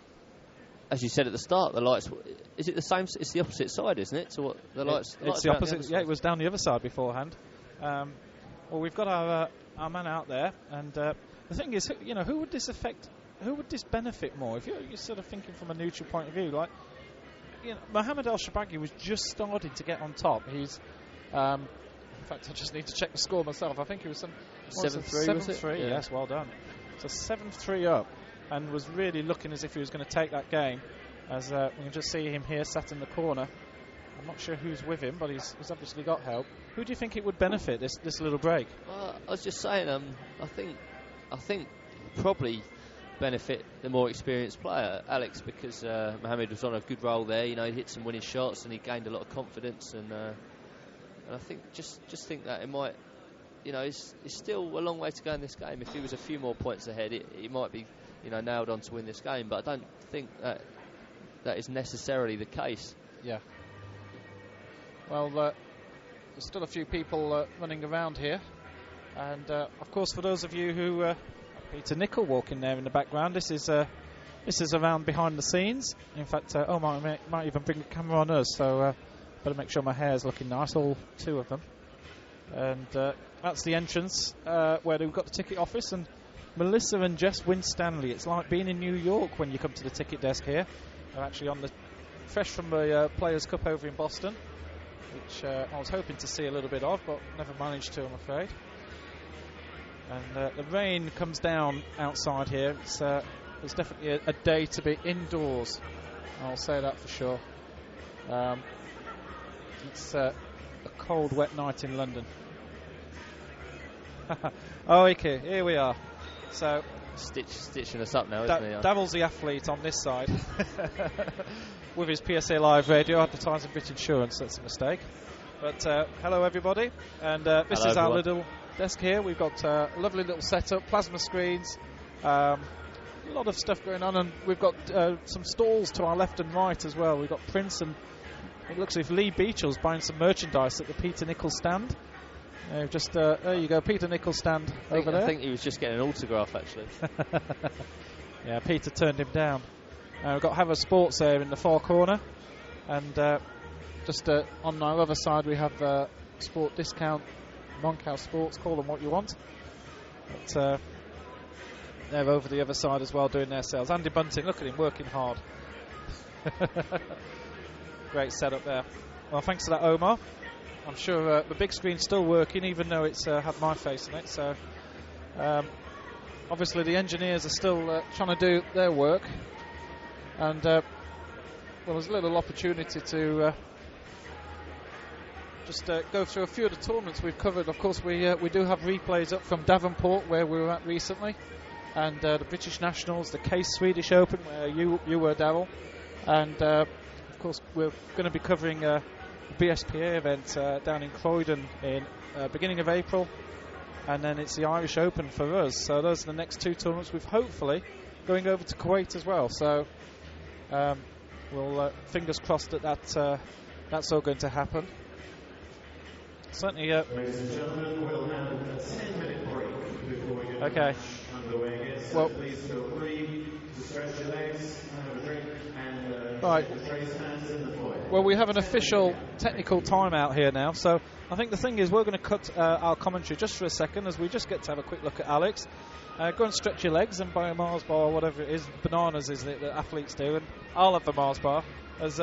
as you said at the start, the lights, is it the same? It's the opposite side, isn't it? So what the lights? It's the opposite. Yeah, it was down the other side beforehand. Well, we've got our man out there, and the thing is, who would this affect? Who would this benefit more? If you're sort of thinking from a neutral point of view, like, Mohamed Shorbagy was just starting to get on top. He's, in fact, I just need to check the score myself. I think it was some 7-3. 7-3. Yeah. Yes, well done. So 7-3 up, and was really looking as if he was going to take that game. As we can just see him here, sat in the corner. I'm not sure who's with him, but he's obviously got help. Who do you think it would benefit this little break? I was just saying, I think probably benefit the more experienced player, Alex, because Mohamed was on a good roll there. He hit some winning shots and he gained a lot of confidence. And I think just think that it might, it's still a long way to go in this game. If he was a few more points ahead, he might be, nailed on to win this game. But I don't think that is necessarily the case. Yeah. Well, there's still a few people running around here, and of course, for those of you who Peter Nicol walking there in the background, this is around behind the scenes. In fact, might even bring the camera on us, so better make sure my hair's looking nice, all two of them. And that's the entrance where we've got the ticket office, and Melissa and Jess Winstanley. It's like being in New York when you come to the ticket desk here. They're actually fresh from the Players' Cup over in Boston, which I was hoping to see a little bit of, but never managed to, I'm afraid. And the rain comes down outside here. It's definitely a day to be indoors, I'll say that for sure. It's a cold, wet night in London. Oh, okay, here we are. So stitching us up now, isn't he? Davil's the athlete on this side with his PSA Live radio advertising British Insurance. That's a mistake. But hello everybody, and this is our little desk here. We've got a lovely little setup, plasma screens, a lot of stuff going on, and we've got some stalls to our left and right as well. We've got Prince, and it looks as if Lee Beechel's buying some merchandise at the Peter Nicol stand. There you go, Peter Nicol stand over there. I think he was just getting an autograph, actually. Yeah, Peter turned him down. We've got Havre Sports there in the far corner, and just on our other side we have Sport Discount, Moncow Sports, call them what you want. But they're over the other side as well doing their sales. Andy Bunting, look at him working hard. Great setup there. Well, thanks for that, Omar. I'm sure the big screen's still working, even though it's had my face in it. So obviously the engineers are still trying to do their work, and there's a little opportunity to just go through a few of the tournaments we've covered. Of course, we do have replays up from Davenport, where we were at recently, and the British Nationals, the Case Swedish Open, where you were, Darryl, and of course we're going to be covering the BSPA event down in Croydon in beginning of April, and then it's the Irish Open for us. So those are the next two tournaments, with hopefully going over to Kuwait as well. So we'll fingers crossed that's all going to happen. Certainly. Ladies and gentlemen, we'll have a 10-minute break before we get okay. underway again. So please feel free to stretch your legs, have a drink, and right. raise hands in the foyer. Well, we have an official technical timeout here now, so I think the thing is we're going to cut our commentary just for a second, as we just get to have a quick look at Alex. Go and stretch your legs and buy a Mars bar or whatever it is. Bananas, isn't it, that athletes do, and I'll have the Mars bar. As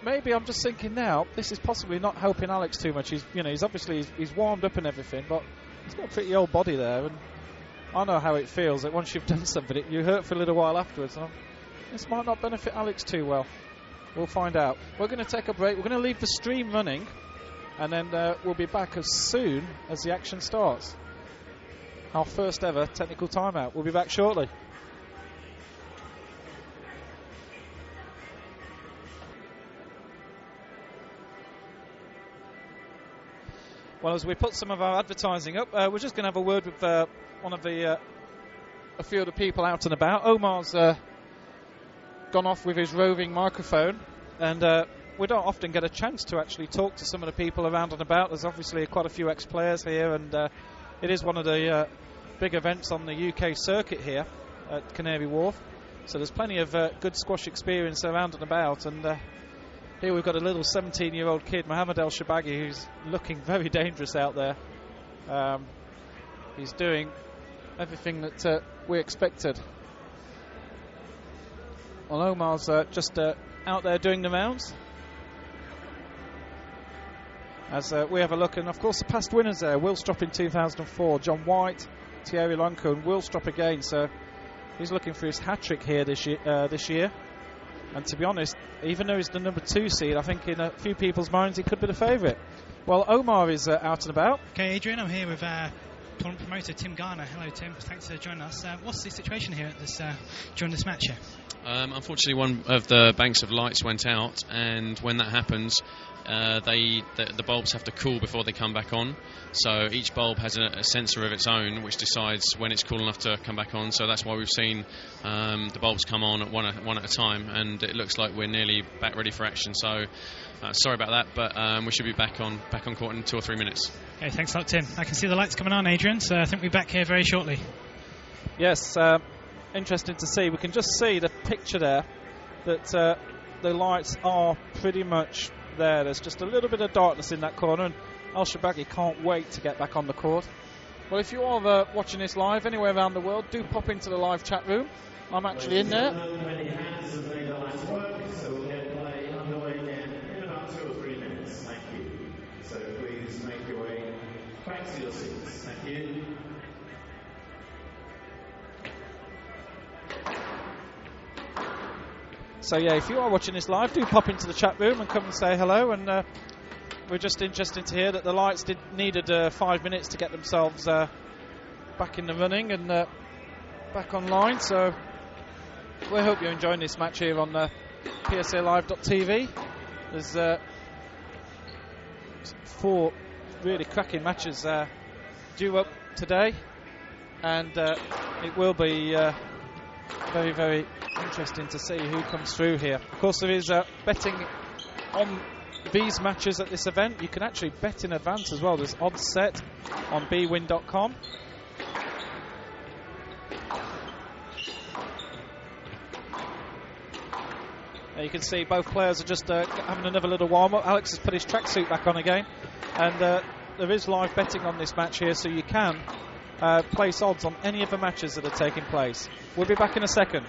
maybe I'm just thinking now, this is possibly not helping Alex too much. He's obviously warmed up and everything, but he's got a pretty old body there, and I know how it feels that once you've done something, you hurt for a little while afterwards. This might not benefit Alex too well. We'll find out. We're going to take a break. We're going to leave the stream running, and then we'll be back as soon as the action starts. Our first ever technical timeout. We'll be back shortly. Well, as we put some of our advertising up, we're just going to have a word with one of the a few of the people out and about. Omar's gone off with his roving microphone, and we don't often get a chance to actually talk to some of the people around and about. There's obviously quite a few ex-players here, and it is one of the big events on the UK circuit here at Canary Wharf. So there's plenty of good squash experience around and about, and here we've got a little 17-year-old kid, Mohamed Shorbagy, who's looking very dangerous out there. He's doing everything that we expected. Well, Omar's just out there doing the rounds. As we have a look, and of course the past winners there, Willstrop in 2004, John White, Thierry Lanco, and Willstrop again, so he's looking for his hat-trick here this year. And to be honest, even though he's the number 2 seed, I think in a few people's minds he could be the favourite. Well, Omar is out and about. Okay, Adrian, I'm here with tournament promoter Tim Garner. Hello, Tim. Thanks for joining us. What's the situation here at this during this match here? Unfortunately, one of the banks of lights went out, and when that happens, the bulbs have to cool before they come back on. So each bulb has a sensor of its own, which decides when it's cool enough to come back on. So that's why we've seen the bulbs come on one at a time, and it looks like we're nearly back ready for action. So sorry about that, but we should be back on court in 2 or 3 minutes. Okay, thanks a lot, Tim. I can see the lights coming on, Adrian. So I think we'll be back here very shortly. Yes. Interesting to see. We can just see the picture there that the lights are pretty much there. There's just a little bit of darkness in that corner, and Shorbagy can't wait to get back on the court. Well, if you are watching this live anywhere around the world, do pop into the live chat room. I'm actually in there. So please make your way back to your seats. Thank you. So yeah, if you are watching this live, do pop into the chat room and come and say hello. And we're just interested to hear that the lights needed 5 minutes to get themselves back in the running and back online. So we hope you're enjoying this match here on PSALive.tv. There's 4 really cracking matches due up today, and it will be very, very interesting to see who comes through here. Of course, there is betting on these matches at this event. You can actually bet in advance as well. There's odds set on bwin.com. You can see both players are just having another little warm-up. Alex has put his tracksuit back on again, and there is live betting on this match here, so you can place odds on any of the matches that are taking place. We'll be back in a second.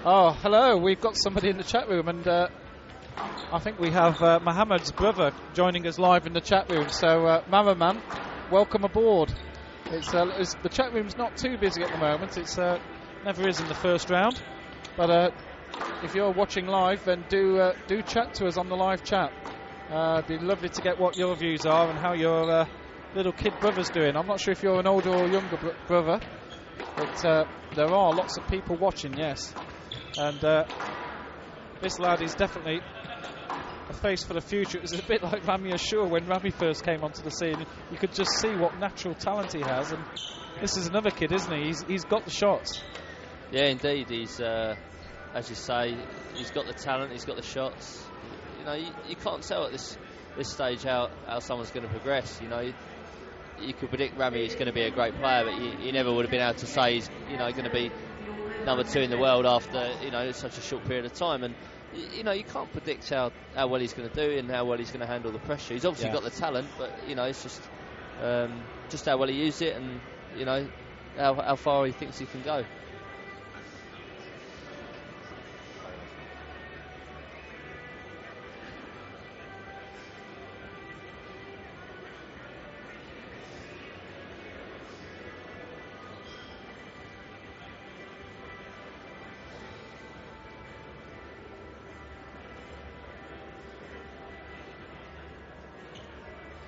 Oh, hello. We've got somebody in the chat room, and I think we have Mohamed's brother joining us live in the chat room. So, Maraman, welcome aboard. The chat room's not too busy at the moment. It's never is in the first round. But if you're watching live, then do chat to us on the live chat. It'd be lovely to get what your views are and how your little kid brother's doing. I'm not sure if you're an older or younger brother, but there are lots of people watching, yes. And this lad is definitely a face for the future. It was a bit like Ramy Ashour when Ramy first came onto the scene. You could just see what natural talent he has, and this is another kid, isn't he? He's got the shots. Yeah, indeed. He's, as you say, he's got the talent, he's got the shots. You know, you can't tell at this stage how someone's going to progress. You know, you could predict Rami is going to be a great player, but you never would have been able to say he's, you know, going to be number 2 in the world after, you know, such a short period of time. And you know, you can't predict how well he's going to do and how well he's going to handle the pressure. He's obviously got the talent, but you know, it's just how well he used it, and you know, how far he thinks he can go.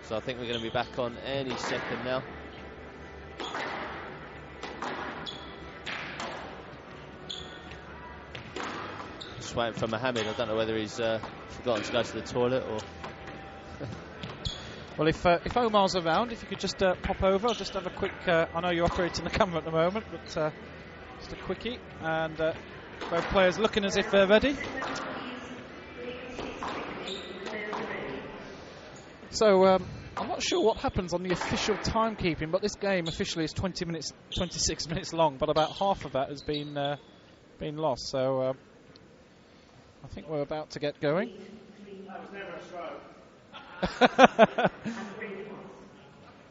So I think we're going to be back on any second now. Just waiting for Mohamed. I don't know whether he's forgotten to go to the toilet or... Well, if Omar's around, if you could just pop over, just have a quick... I know you're operating the camera at the moment, but just a quickie. And both players looking as if they're ready. So, I'm not sure what happens on the official timekeeping, but this game officially is 26 minutes long, but about half of that has been lost. So, I think we're about to get going. That was never a stroke.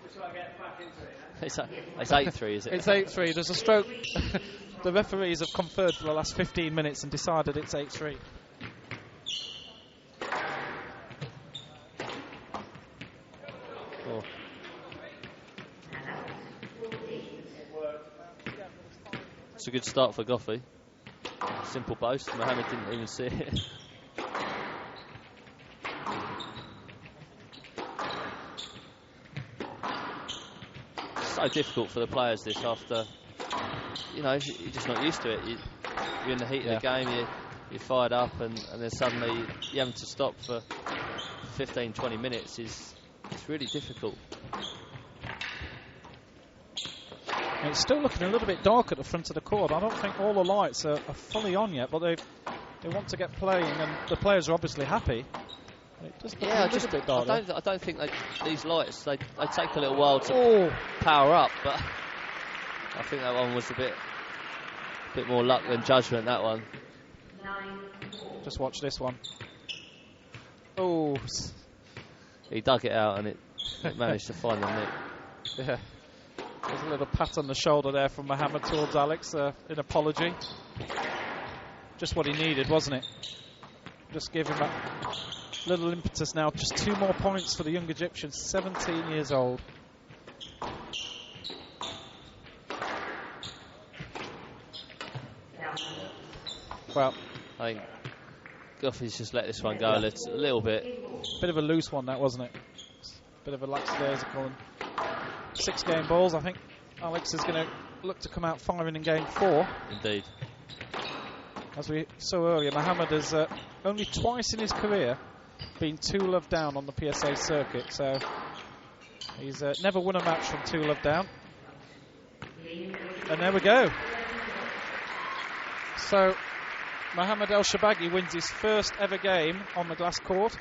Just so I get back into it. It's 8-3, is it? It's 8-3. There's a stroke. The referees have conferred for the last 15 minutes and decided it's 8-3. It's a good start for Gough. Simple post. Mohamed didn't even see it. So difficult for the players this after, you know, you're just not used to it. You're in the heat of the game, you're fired up, and then suddenly you're having to stop for 15-20 minutes. It's really difficult. It's still looking a little bit dark at the front of the court. I don't think all the lights are fully on yet, but they want to get playing, and the players are obviously happy. It does look a little bit dark. I don't think these lights they take a little while to power up, but I think that one was a bit more luck than judgment. That one. Just watch this one. Oh, he dug it out and it managed to find the net. Yeah. There's a little pat on the shoulder there from Mohamed towards Alex, an apology. Just what he needed, wasn't it? Just give him a little impetus now. Just 2 more points for the young Egyptian, 17 years old. Well, I think Gough's just let this one go a little bit. Bit of a loose one, that, wasn't it? Bit of a lackadaisical. 6 game balls. I think Alex is going to look to come out firing in game 4. Indeed. As we saw earlier, Mohamed has only twice in his career been 2-love down on the PSA circuit, so he's never won a match from 2-love down. And there we go. So Mohamed El Shorbagy wins his first ever game on the glass court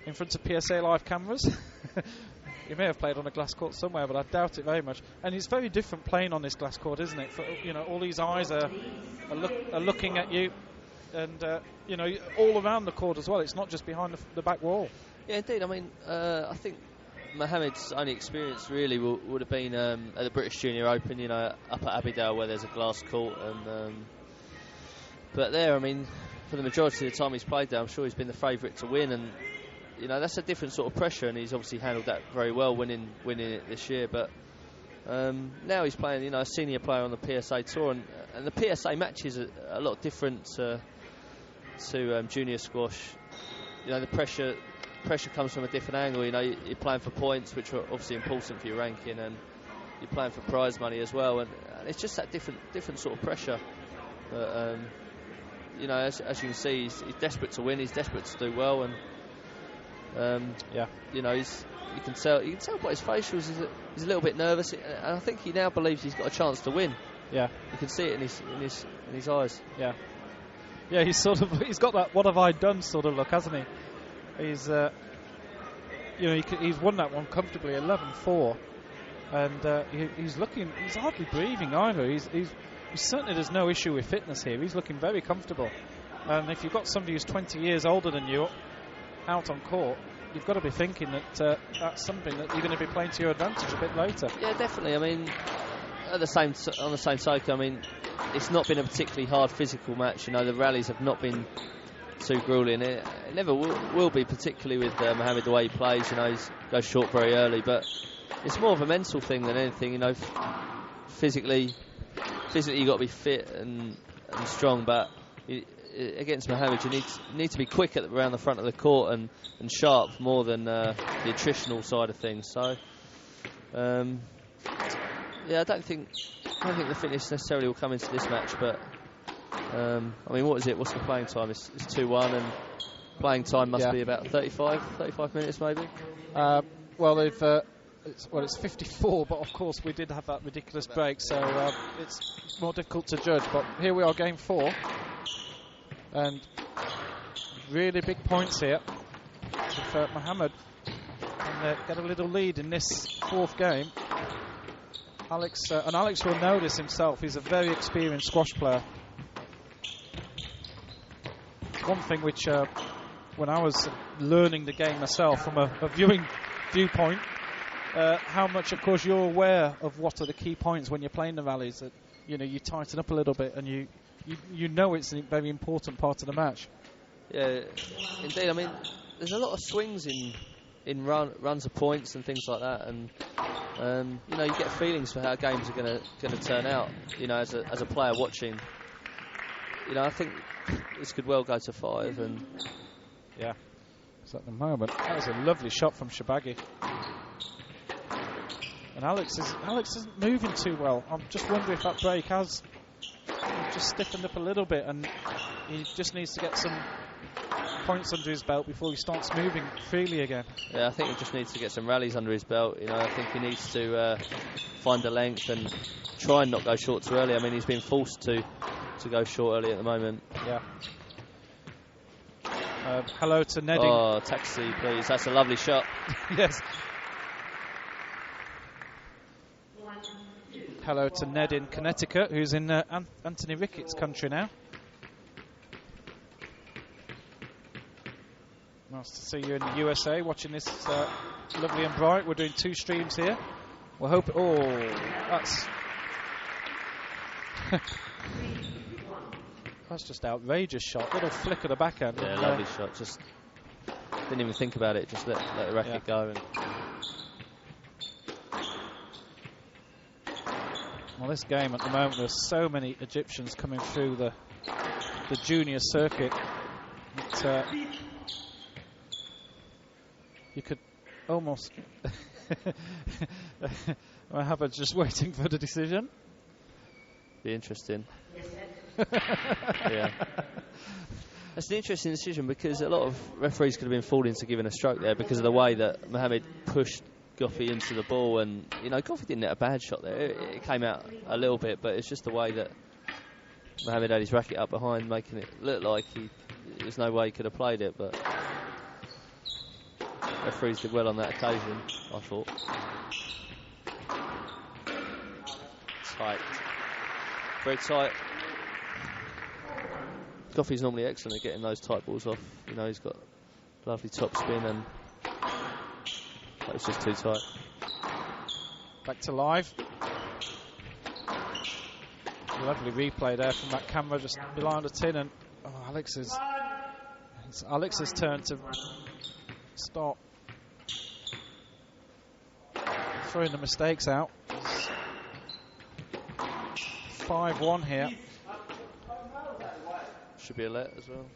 in front of PSA live cameras. He may have played on a glass court somewhere, but I doubt it very much. And it's very different playing on this glass court, isn't it? For, you know, all these eyes are looking at you, and you know, all around the court as well. It's not just behind the back wall. Yeah, indeed. I mean, I think Mohamed's only experience really would have been at the British Junior Open, you know, up at Abbeydale where there's a glass court, and but there, I mean, for the majority of the time he's played there, I'm sure he's been the favourite to win, and you know, that's a different sort of pressure, and he's obviously handled that very well, winning it this year. But now he's playing, you know, a senior player on the PSA tour, and the PSA matches are a lot different to junior squash. You know, the pressure comes from a different angle. You know, you're playing for points, which are obviously important for your ranking, and you're playing for prize money as well, and it's just that different sort of pressure. But you know, as you can see, he's desperate to win. He's desperate to do well, and you know, you can tell by his facials he's a little bit nervous, and I think he now believes he's got a chance to win. Yeah, you can see it in his eyes. Yeah, he's got that "what have I done" sort of look, hasn't he? He's, he's won that one comfortably, 11-4, and he's hardly breathing either. He certainly there's no issue with fitness here. He's looking very comfortable. And if you've got somebody who's 20 years older than you out on court, you've got to be thinking that that's something that you're going to be playing to your advantage a bit later. Yeah, definitely. I mean, on the same token, I mean, it's not been a particularly hard physical match. The rallies have not been too grueling. It never will be, particularly with Mohamed, the way he plays. He goes short very early, but it's more of a mental thing than anything. Physically you've got to be fit and strong, but against Mohamed, you need to be quick around the front of the court and sharp more than the attritional side of things. So, I don't think the fitness necessarily will come into this match. But I mean, what is it? What's the playing time? It's 2-1, and playing time must be about 35 minutes maybe. It's 54, but of course we did have that ridiculous break, so it's more difficult to judge. But here we are, game 4. And really big points here for Mohamed, and get a little lead in this 4th game. Alex will know this himself. He's a very experienced squash player. One thing which, when I was learning the game myself from a viewing viewpoint, how much, of course, you're aware of what are the key points when you're playing the rallies. That you tighten up a little bit, and you know it's a very important part of the match. Yeah, indeed. I mean, there's a lot of swings in runs of points and things like that, and you get feelings for how games are going to turn out. As a player watching, I think this could well go to 5. And yeah, so at the moment, that was a lovely shot from Shorbagy. And Alex isn't moving too well. I'm just wondering if that break has just stiffened up a little bit, and he just needs to get some points under his belt before he starts moving freely again. Yeah, I think he just needs to get some rallies under his belt. I think he needs to find the length and try and not go short too early. I mean, he's been forced to go short early at the moment. Yeah. Hello to Nedding. Oh, taxi, please. That's a lovely shot. Yes. Hello to Ned in Connecticut, who's in Anthony Ricketts' country now. Nice to see you in the USA watching this lovely and bright. We're doing 2 streams here. We'll hope. Oh, that's that's just outrageous shot. Little flick of the backhand. Yeah, lovely shot. Just didn't even think about it. Just let the racket go. Well, this game at the moment, there's so many Egyptians coming through the junior circuit that you could almost Mohamed's just waiting for the decision. Be interesting. Yeah. That's an interesting decision, because a lot of referees could have been fooled into giving a stroke there because of the way that Mohamed pushed Gough into the ball, and Gough didn't hit a bad shot there. It came out a little bit, but it's just the way that Mohamed had his racket up behind, making it look like there's no way he could have played it. But referees did well on that occasion, I thought. Tight, very tight. Gough's normally excellent at getting those tight balls off. He's got lovely top spin, and that was just too tight. Back to live. Lovely replay there from that camera just behind the tin, and it's Alex's turn to start throwing the mistakes out. 5-1 here. Should be a let as well.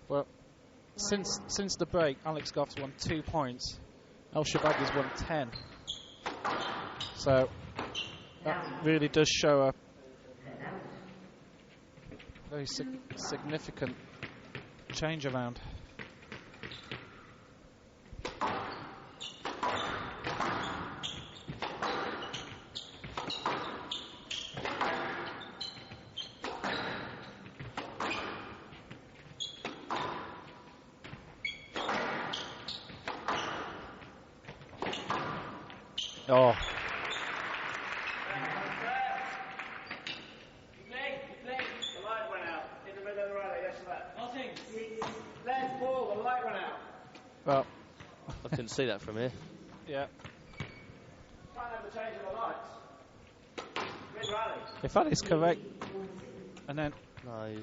Well, since the break, Alex Gough's won 2 points. Shorbagy's won 10. So that really does show a very significant change around. Oh. The light went out in the middle of the rally. Yes, left. Nothing. Left ball. The light went out. Well, I couldn't see that from here. Yeah. Can't have the change of the lights. Mid-rally. If that is correct, and then... No,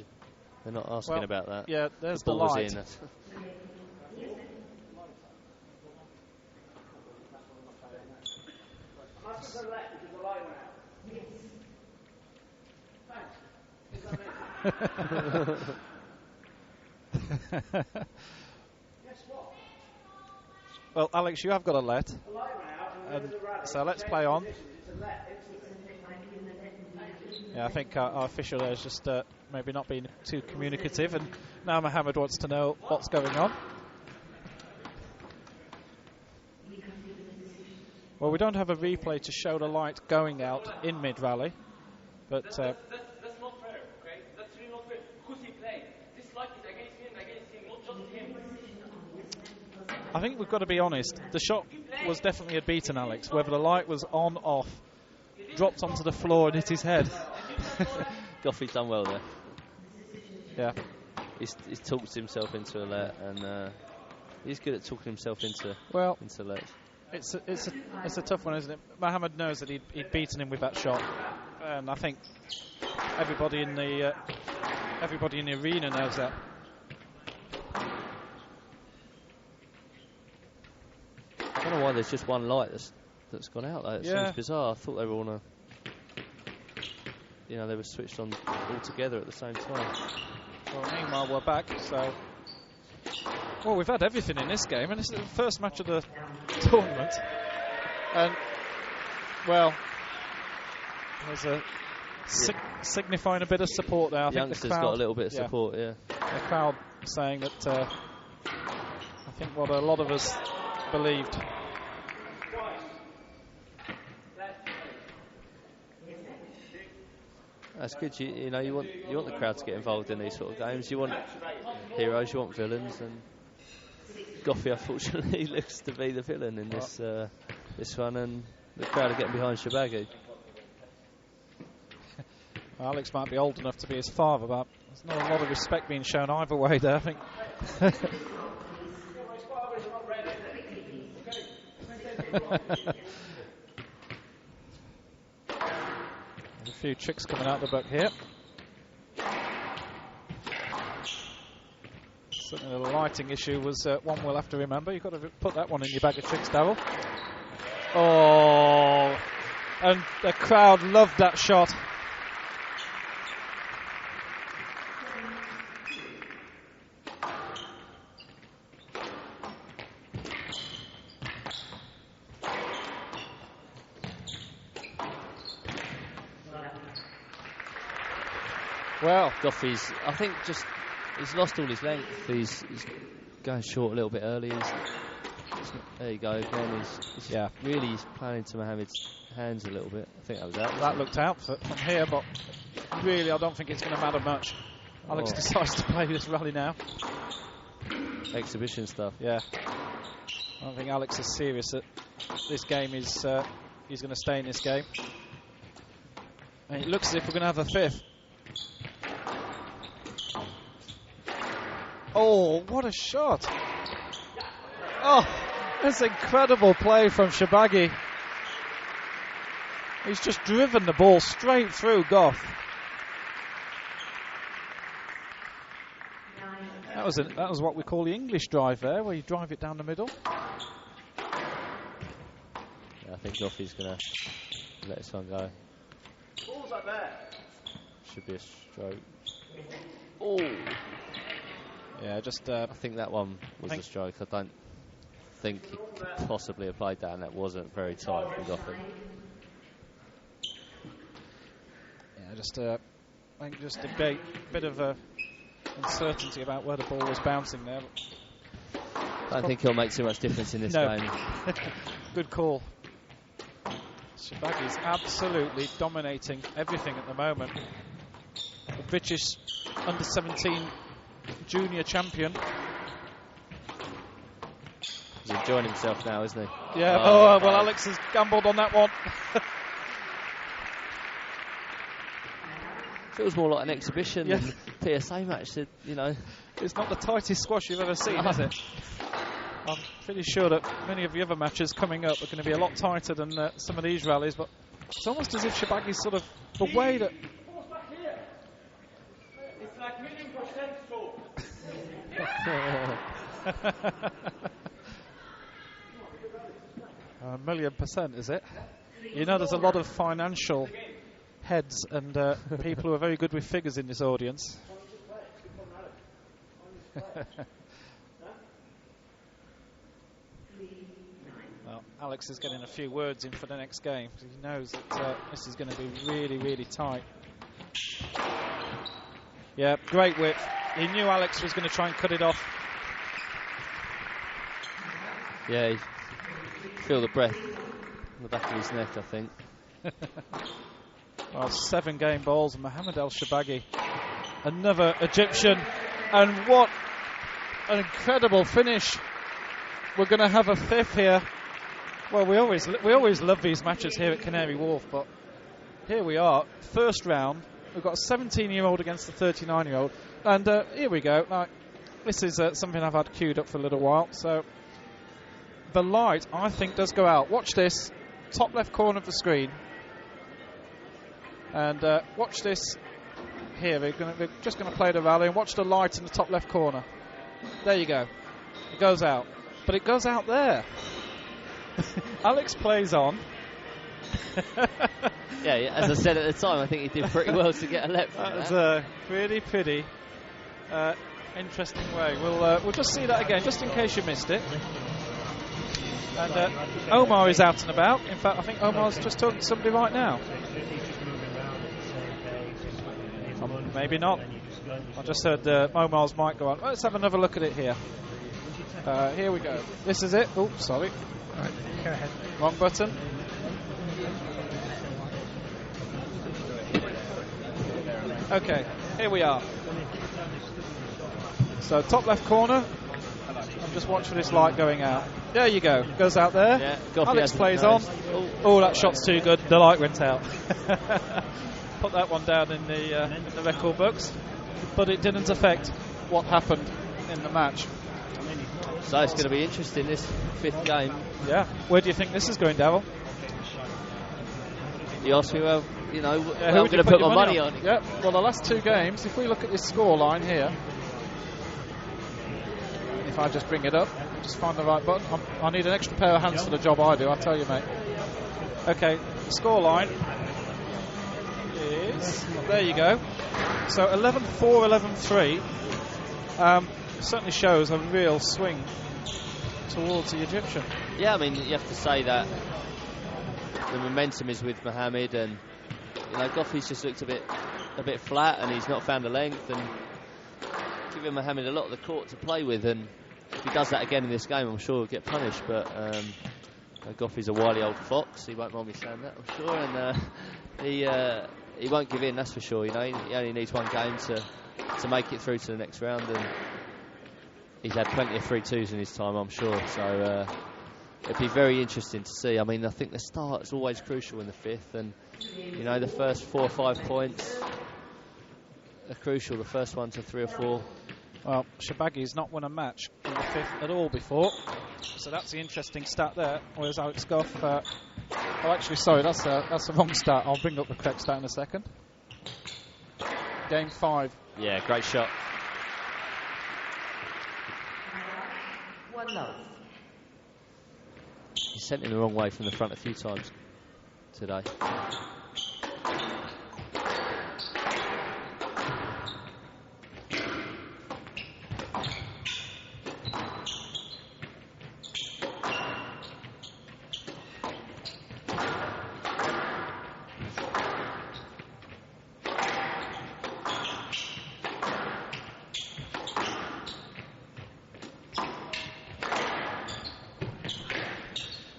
they're not asking about that. Yeah, there's the ball was light. in. Must have the left because the light went out. Yes. Thanks. Guess what? Well, Alex, you have got a let. The light went out and So let's play on. Yeah, I think our official there is just maybe not being too communicative, and now Mohamed wants to know what's going on. Well, we don't have a replay to show the light going out in mid-rally, but... That's not fair, okay? That's really not fair. Because he played. This light is against him, not just him. I think we've got to be honest. The shot was definitely a beaten, Alex. Whether the light was on, off, dropped onto the floor and hit his head. Gough's done well there. Yeah. He's talked himself into a let, and he's good at talking himself into lets. It's a tough one, isn't it? Mohamed knows that he'd beaten him with that shot, and I think everybody in the arena knows that. I don't know why there's just one light that's gone out though. It seems bizarre. I thought they were on a... they were switched on all together at the same time. Well, meanwhile, we're back, so... Well, we've had everything in this game, and this is the first match of the tournament. And, well, there's a signifying a bit of support there. I think youngsters got a little bit of support, yeah. The crowd saying that, I think what a lot of us believed. That's good. You want the crowd to get involved in these sort of games. You want heroes, you want villains, and Gough, unfortunately, looks to be the villain in this one, and the crowd are getting behind Shorbagy. Alex might be old enough to be his father, but there's not a lot of respect being shown either way there, I think. A few tricks coming out the book here. Certainly the lighting issue was one we'll have to remember. You've got to put that one in your bag of tricks, Darryl. Oh, and the crowd loved that shot. Well, Gough, I think he's lost all his length. He's going short a little bit early. There you go again. He's playing into Mohamed's hands a little bit. I think that was out. That looked out from here, but really I don't think it's going to matter much. Alex decides to play this rally now. Exhibition stuff. Yeah. I don't think Alex is serious that this game is... he's going to stay in this game. And it looks as if we're going to have a fifth. Oh, what a shot. Oh, that's incredible play from Shorbagy. He's just driven the ball straight through Gough. That was what we call the English drive there, where you drive it down the middle. Yeah, I think Gough's going to let this one go. Ball's up there. Should be a stroke. Oh. Yeah, just... I think that one was a stroke. I don't think he could possibly have played that, and that wasn't very tight from Gough. Yeah, I think just a bit of uncertainty about where the ball was bouncing there. I don't think he'll make too much difference in this game. Good call. Shorbagy is absolutely dominating everything at the moment. The British under-17 junior champion. He's enjoying himself now, isn't he? Yeah, well, Alex has gambled on that one. Feels more like an exhibition than a PSA match, you know. It's not the tightest squash you've ever seen, is it? I'm pretty sure that many of the other matches coming up are going to be a lot tighter than some of these rallies, but it's almost as if Shorbagy's sort of the way that... It's like 1,000,000% so. 1,000,000%, is it? You know, there's a lot of financial heads and people who are very good with figures in this audience. Well, Alex is getting a few words in for the next game. He knows that this is going to be really, really tight. Yeah, great whip. He knew Alex was going to try and cut it off. Yeah, you feel the breath on the back of his neck, I think. Well, 7 game balls, Mohamed El Shorbagy, another Egyptian, and what an incredible finish. We're going to have a 5th here. Well, we always love these matches here at Canary Wharf, but here we are, first round. We've got a 17-year-old against a 39-year-old, and here we go. Now, this is something I've had queued up for a little while. So the light, I think, does go out. Watch this, top left corner of the screen. And watch this here. We're just going to play the rally and watch the light in the top left corner. There you go. It goes out. But it goes out there. Alex plays on. Yeah, as I said at the time, I think he did pretty well to get a left. That was a pretty interesting way. We'll just see that again, just in case you missed it. And Omar is out and about. In fact, I think Omar's just talking to somebody right now. Maybe not. I just heard Omar's mic go on. Let's have another look at it here. Here we go. This is it. Oops, sorry. All right, go ahead. Wrong button. Okay, here we are. So top left corner. And just watch for this light going out. There you go. Goes out there. Yeah, Alex plays on. Oh, that shot's too good. The light went out. Put that one down in the record books, but it didn't affect what happened in the match. So it's going to be interesting, this 5th game. Yeah. Where do you think this is going, Darryl? You asked me, well, you know, who I'm going to put my money on. Yeah. Well, the last 2 games, if we look at this score line here, if I just bring it up, just find the right button. I need an extra pair of hands for the job I do, I tell you, mate. Okay, the score line is, there you go. So 11-4, 11-3. Certainly shows a real swing towards the Egyptian. Yeah, I mean, you have to say that the momentum is with Mohamed, and you know, Gough's just looked a bit flat, and he's not found the length, and giving Mohamed a lot of the court to play with. And if he does that again in this game, I'm sure he'll get punished. But Gough is a wily old fox. He won't mind me saying that, I'm sure, and he won't give in. That's for sure. You know, he only needs 1 game to make it through to the next round, and he's had plenty of 3-2s in his time, I'm sure. So it'd be very interesting to see. I mean, I think the start is always crucial in the 5th, and you know, the first 4 or 5 points are crucial. The first one to 3 or 4. Well, Shorbagy's not won a match in the 5th at all before, so that's the interesting stat there. Whereas Alex Gough, oh, actually, sorry, that's the wrong stat. I'll bring up the correct stat in a second. Game 5. Yeah, great shot. 1 love. He sent him the wrong way from the front a few times today.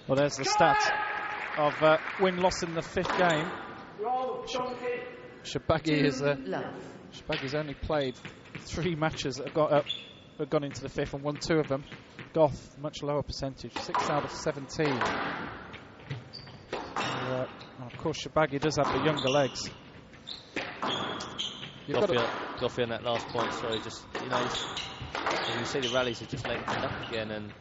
Well, there's the stats of win-loss in the 5th game. Shorbagy's only played 3 matches that have gone into the 5th and won 2 of them. Gough, much lower percentage, 6 out of 17. Of course, Shorbagy does have the younger legs. Gough on that last point, so just, you know, as you see, the rallies are just lengthened up again, and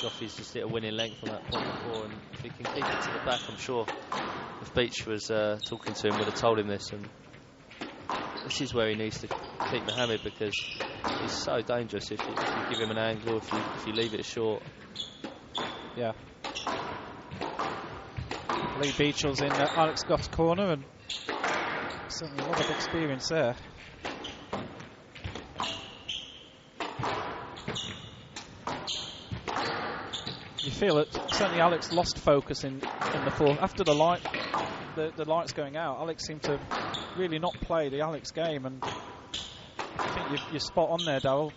Goughy's just hit a winning length on that point before, and if he can keep it to the back, I'm sure if Beach was talking to him, would have told him this, and this is where he needs to keep Mohamed, because he's so dangerous if you give him an angle, if you leave it short. Yeah. Lee Beechel's in Alex Gough's corner, and certainly a lot of experience there. You feel that certainly Alex lost focus in the fourth. After the lights going out, Alex seemed to really not play the Alex game, and I think you're spot on there, Darryl.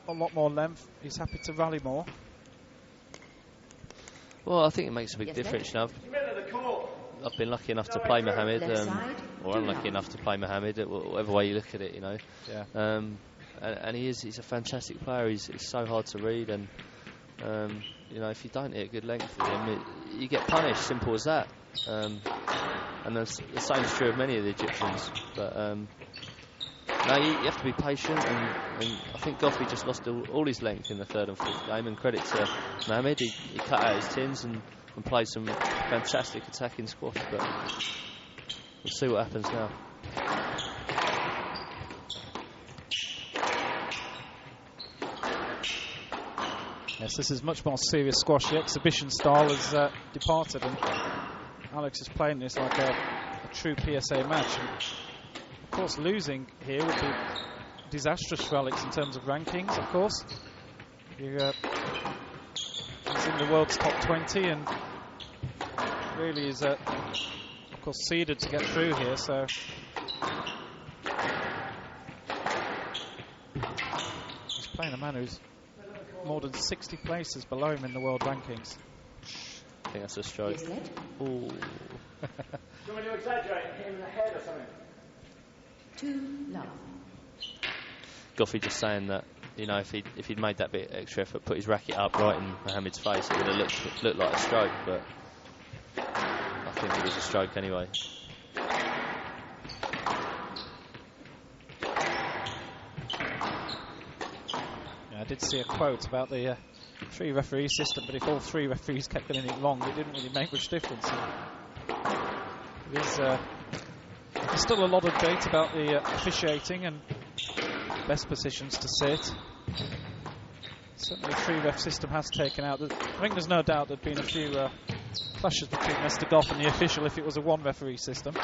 A lot more length. He's happy to rally more. Well, I think it makes a big difference now. I've been lucky enough to play Mohamed, or unlucky enough to play Mohamed, whatever way you look at it, you know. Yeah. And he's a fantastic player. He's so hard to read, and you know, if you don't hit a good length with him, you get punished. Simple as that. And the same's true of many of the Egyptians. But no, you have to be patient, and I think Gough just lost all his length in the third and fourth game, and credit to Mohamed, he cut out his tins and played some fantastic attacking squash, but we'll see what happens now. Yes, this is much more serious squash. The exhibition style has departed, and Alex is playing this like a true PSA match. And of course, losing here would be disastrous for Alex in terms of rankings, of course. He's in the world's top 20 and really is, of course, seeded to get through here, so... He's playing a man who's more than 60 places below him in the world rankings. I think that's a stroke. Ooh. Do you want to exaggerate and hit him in the head or something? 2-love. Gough just saying that, you know, if he'd made that bit extra effort, put his racket up right in Mohamed's face, it would have looked like a stroke, but I think it was a stroke anyway. I did see a quote about the 3-referee system, but if all 3 referees kept getting it wrong, it didn't really make much difference. There's still a lot of debate about the officiating and best positions to sit. Certainly the 3-ref system has taken out. I think there's no doubt there'd been a few clashes between Mr. Gough and the official if it was a 1-referee system.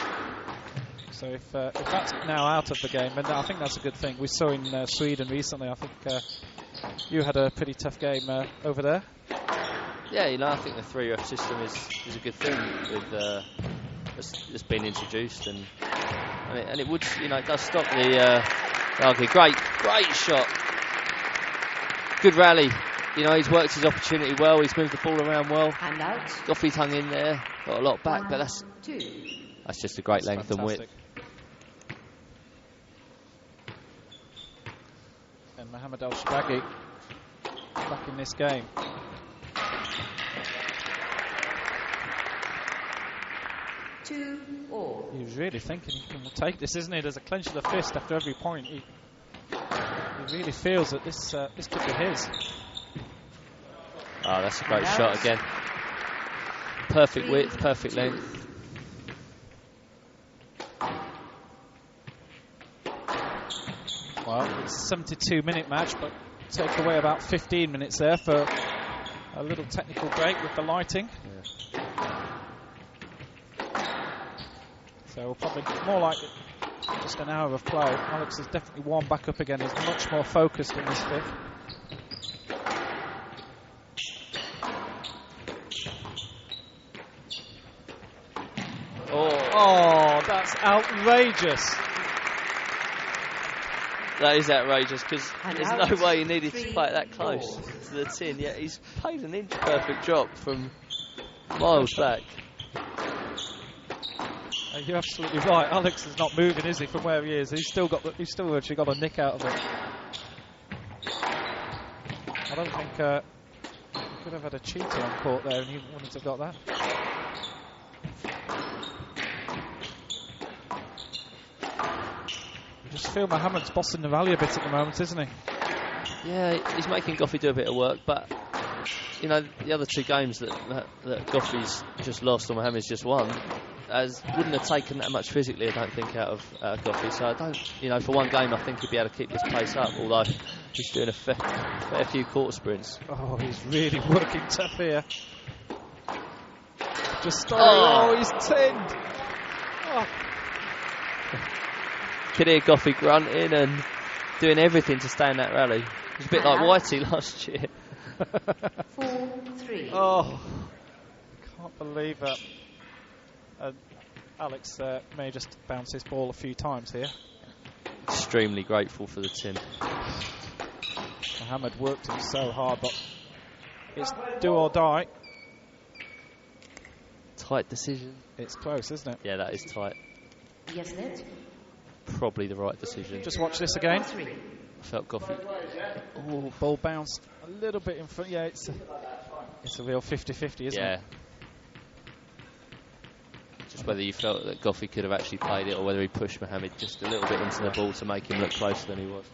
So if that's now out of the game, then I think that's a good thing. We saw in Sweden recently, I think you had a pretty tough game over there. Yeah, you know, I think the 3-ref system is a good thing with it's been introduced, and it would, you know, it does stop the okay, great shot, good rally. You know, he's worked his opportunity well. He's moved the ball around well. Hand out. Goughy's hung in there, got a lot back, 1, but that's 2. That's just a great length and width. And Mohamed Shorbagy back in this game. He was really thinking he can take this, isn't he? There's a clench of the fist after every point. He really feels that this could be his. Oh, that's a great shot again. Perfect width, perfect length. Well, it's a 72-minute match, but take away about 15 minutes there for a little technical break with the lighting. Yeah. So probably more like just an hour of play. Alex has definitely warmed back up again. He's much more focused in this fifth. Oh, that's outrageous. That is outrageous, because there's no way he needed to play it that close to the tin. Yet he's played an inch perfect drop from miles back. You're absolutely right. Alex is not moving, is he, from where he is? He's still actually got a nick out of it. don't think he could have had a cheater on court there, and he wouldn't have got that. You just feel Mohamed's bossing the rally a bit at the moment, isn't he? Yeah, he's making Gough do a bit of work, but you know, the other two games that Gough's just lost or Mohamed's just won, wouldn't have taken that much physically, I don't think, out of Gough. So I don't, you know, for one game, I think he'd be able to keep his pace up. Although he's doing a fair few quarter sprints. Oh, he's really working tough here. Just starting. Oh, he's tinned. Oh. Could hear Gough grunting and doing everything to stay in that rally. It's a bit like Whitey last year. 4-3. Oh, can't believe that. Alex may just bounce his ball a few times here. Extremely grateful for the tin. Mohamed worked him so hard, but it's do or die. Tight decision. It's close, isn't it? Yeah, that is tight. Yes, net. Probably the right decision. Just watch this again. I felt Gough. Oh, ball bounced a little bit in front. Yeah, it's a real 50-50, isn't it? Just whether you felt that Gough could have actually played it, or whether he pushed Mohamed just a little bit into the ball to make him look closer than he was.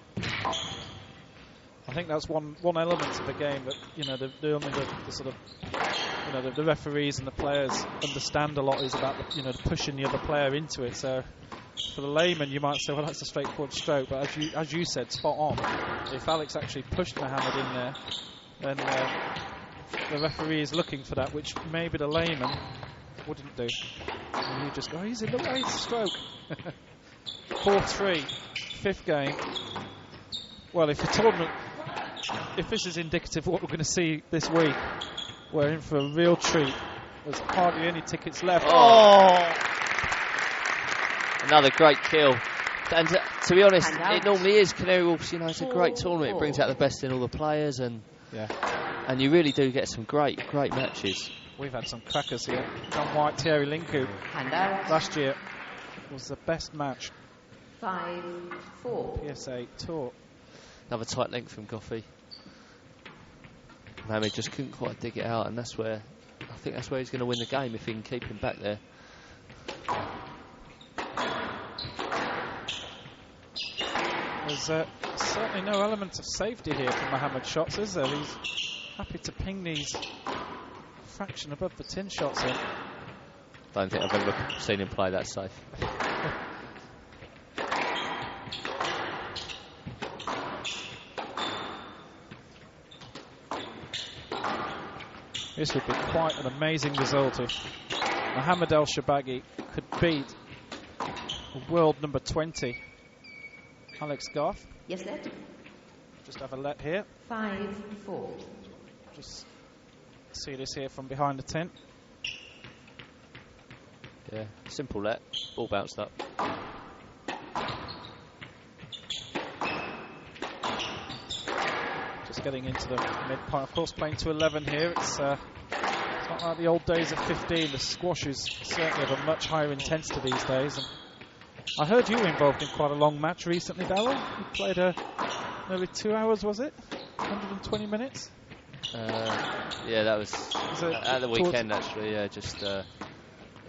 I think that's one element of the game that, you know, the sort of, you know, the referees and the players understand a lot is about the, you know, pushing the other player into it. So for the layman, you might say, well, that's a straightforward stroke, but as you said, spot on. If Alex actually pushed Mohamed in there, then the referee is looking for that, which maybe the layman wouldn't do. And you just go, he's in the way, it's a stroke. 4-3, fifth game. Well, if this is indicative of what we're going to see this week, we're in for a real treat. There's hardly any tickets left. Oh! Another great kill. And to be honest, it normally is Canary Wharf. You know, it's a great tournament. It brings out the best in all the players, and you really do get some great matches. We've had some crackers here. John White, Thierry Linku. Last year was the best match. 5-4. PSA Tour. Another tight length from Gough. Mohamed just couldn't quite dig it out, and I think that's where he's going to win the game if he can keep him back there. There's certainly no element of safety here from Mohamed's shots, is there? He's happy to ping these fraction above the tin shots in. Don't think I've ever seen him play that safe. This would be quite an amazing result if Mohamed El Shorbagy could beat world number 20, Alex Gough. Yes, net. Just have a let here. 5-4. Just see this here from behind the tin. Yeah, simple let. Ball bounced up. Just getting into the mid part. Of course, playing to 11 here. It's not like the old days of 15. The squash is certainly of a much higher intensity these days. And I heard you were involved in quite a long match recently, Darryl. You played nearly 2 hours, was it? 120 minutes? Yeah, that was at the weekend, actually. Yeah, just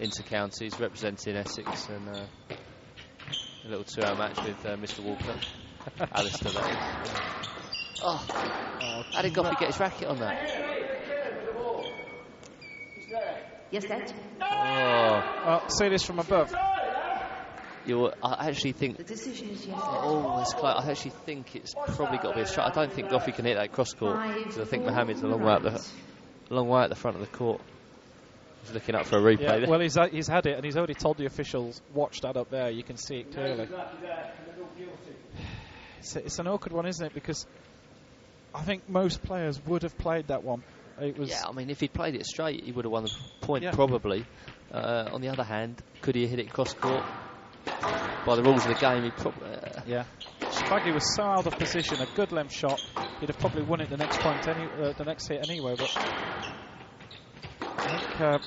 inter-counties representing Essex, and a little 2 hour match with Mr. Walker. Alistair, that is. How did Gough get his racket on that? Yes, net. See this from above. I actually think. The decision is yes. Oh, it's close. I actually think it's probably got to be a shot. I don't think Gough can hit that cross court, because I think Mohamed's a long way at the front of the court. He's looking up for a replay. Yeah, there. well, he's had it, and he's already told the officials, watch that up there. You can see it clearly. It's an awkward one, isn't it? Because I think most players would have played that one. It was. Yeah, I mean, if he'd played it straight, he would have won the point probably. On the other hand, could he have hit it cross court? By the rules of the game, he probably. Shorbagy was so out of position. A good length shot, he'd have probably won it the next point, the next hit anyway. But I think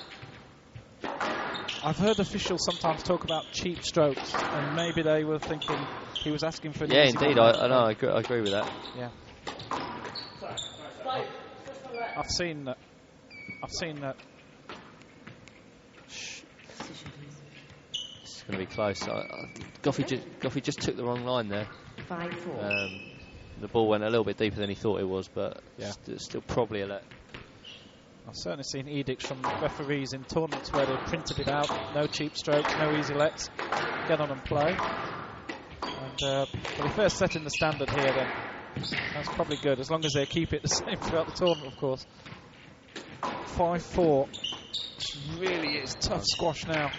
I've heard officials sometimes talk about cheap strokes, and maybe they were thinking he was asking for. An easy indeed. one. I know. I agree with that. Yeah. I've seen that. It's going to be close. Gough just took the wrong line there. 5-4. The ball went a little bit deeper than he thought it was, but yeah. Still probably a let. I've certainly seen edicts from referees in tournaments where they've printed it out, no cheap strokes, no easy lets, get on and play. And but if they're setting the standard here, then that's probably good, as long as they keep it the same throughout the tournament, of course. 5-4. Really is tough squash now.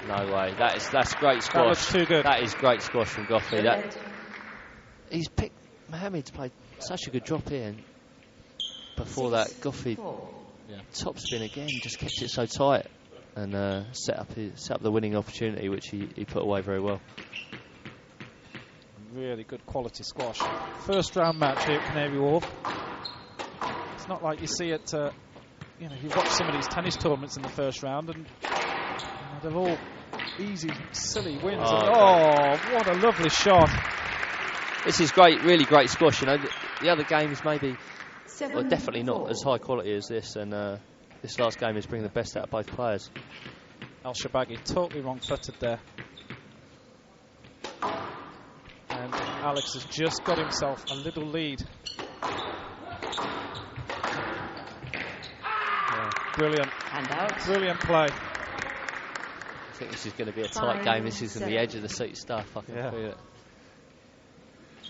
No way. That's great squash. That looks too good. That is great squash from Gough. He's picked Mohamed's played such a good drop here. And before that, Gough top spin again, just kept it so tight and set up the winning opportunity, which he put away very well. Really good quality squash. First round match here at Canary Wharf. It's not like you see it. You watch some of these tennis tournaments in the first round, and they're all easy, silly wins. What a lovely shot! This is great, really great squash. The other games maybe, definitely not as high quality as this, and this last game is bringing the best out of both players. Shorbagy totally wrong-footed there, and Alex has just got himself a little lead. Brilliant. Brilliant play. I think this is going to be a tight game. This is going to be edge of the seat stuff. I can feel it.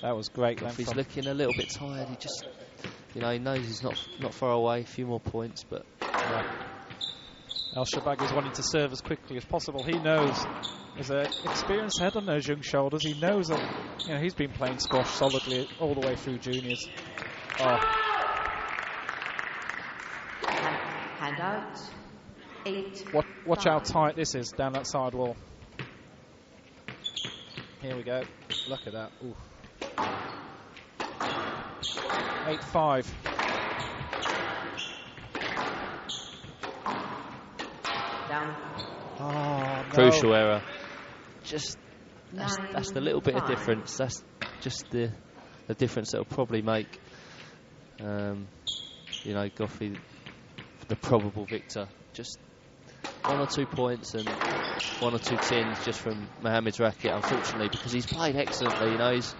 That was great. He's looking a little bit tired. He just, he knows he's not far away. A few more points, but. Shorbagy is wanting to serve as quickly as possible. He knows, as an experienced head on those young shoulders, he knows that he's been playing squash solidly all the way through juniors. Hand out. 8. Watch how tight this is down that side wall. Here we go. Look at that. Ooh. 8-5. Down. No. Crucial error. Just that's the little bit of difference. That's just the difference that will probably make Gough the probable victor. Just 1 or 2 points and 1 or 2 tins just from Mohamed's racket, unfortunately, because he's played excellently. He's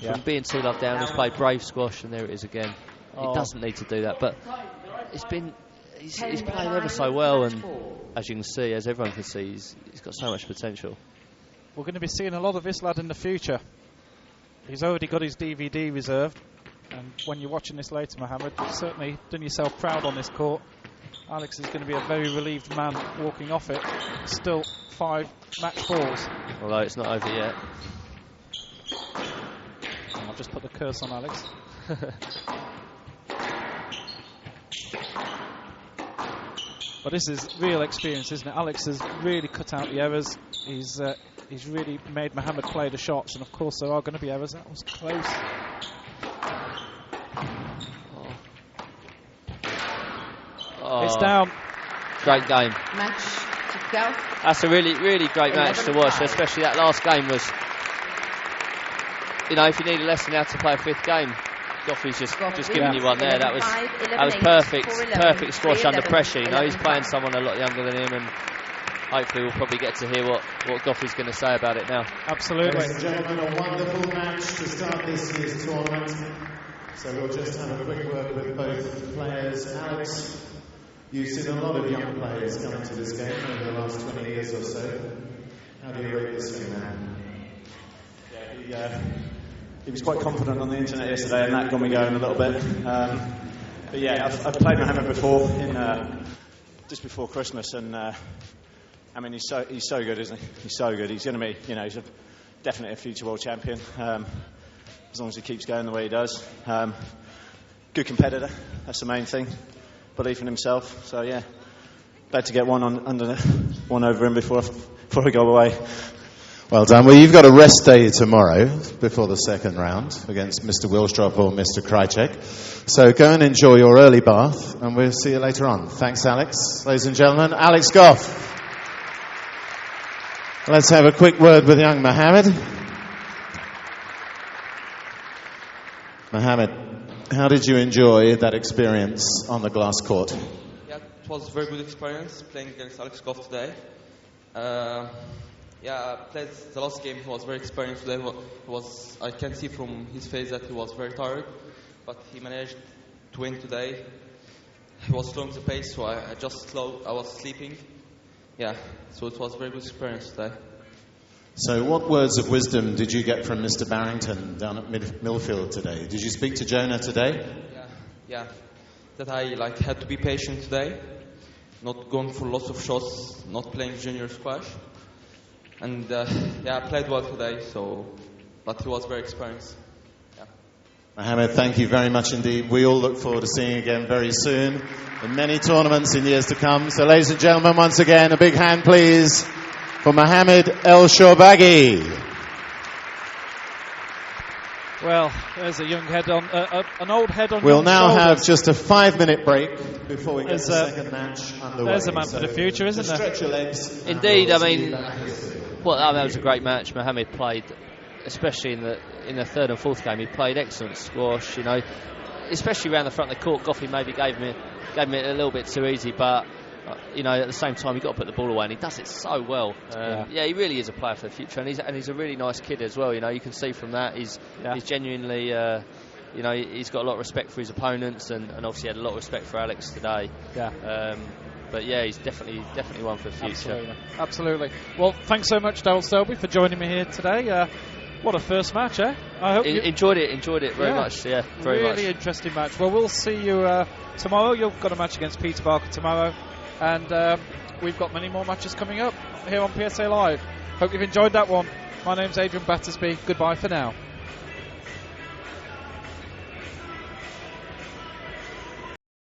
from being 2 love down, he's played brave squash, and there it is again. He doesn't need to do that, but he's played ever so well, and as you can see, as everyone can see, he's got so much potential. We're going to be seeing a lot of this lad in the future. He's already got his DVD reserved, and when you're watching this later, Mohamed, you've certainly done yourself proud on this court. Alex is going to be a very relieved man walking off it. Still 5 match balls. Although it's not over yet. I'll just put the curse on Alex. But this is real experience, isn't it? Alex has really cut out the errors. He's really made Mohamed play the shots, and of course there are going to be errors. That was close. It's down. Great game. Match to Gough. That's a really, really great match to watch, especially that last game was, if you need a lesson how to play a 5th game, Gough's just giving you one there. That was perfect squash under pressure. He's playing someone a lot younger than him, and hopefully we'll probably get to hear what Gough is going to say about it now. Absolutely. Ladies and gentlemen, a wonderful match to start this year's tournament. So we'll just have a quick word with both players. Alex, you've seen a lot of young players coming to this game over the last 20 years or so. How do you rate this young man? He was quite confident on the internet yesterday, and that got me going a little bit. But yeah, I've played Mohamed before, just before Christmas, and he's so good, isn't he? He's so good. He's going to be, he's definitely a future world champion, as long as he keeps going the way he does. Good competitor, that's the main thing. Belief in himself. So yeah, glad to get one over him before I go away. Well done. Well, you've got a rest day tomorrow before the second round against Mr. Wilstrop or Mr. Krajcek. So go and enjoy your early bath, and we'll see you later on. Thanks, Alex. Ladies and gentlemen, Alex Gough. Let's have a quick word with young Mohamed. Mohamed, How did you enjoy that experience on the glass court? Yeah, it was a very good experience playing against Alex Gough today. I played the last game. He was very experienced today. I can see from his face that he was very tired, but he managed to win today. He was slowing the pace, so I was sleeping. Yeah, so it was a very good experience today. So what words of wisdom did you get from Mr. Barrington down at Millfield today? Did you speak to Jonah today? Yeah. That I had to be patient today, not going for lots of shots, not playing junior squash. And I played well today, but he was very experienced. Yeah. Mohamed, thank you very much indeed. We all look forward to seeing you again very soon in many tournaments in years to come. So ladies and gentlemen, once again, a big hand please for Mohamed El Shorbagy. Well, there's a young head on, an old head on. We'll now shoulders. have just a 5-minute break before we get the second match underway. There's a man for the future, isn't there? Stretch your legs. Indeed, that was a great match. Mohamed played, especially in the third and fourth game, he played excellent squash. Especially around the front of the court. Gough maybe gave him a little bit too easy, but. At the same time, you've got to put the ball away, and he does it so well. He really is a player for the future, and he's a really nice kid as well. You can see from that he's genuinely, he's got a lot of respect for his opponents, and obviously had a lot of respect for Alex today. He's definitely one for the future. Absolutely. Well, thanks so much, Darryl Selby, for joining me here today. What a first match, eh? I hope enjoyed it very much. Yeah, very much. Really interesting match. Well, we'll see you tomorrow. You've got a match against Peter Barker tomorrow. And we've got many more matches coming up here on PSA Live. Hope you've enjoyed that one. My name's Adrian Battersby. Goodbye for now.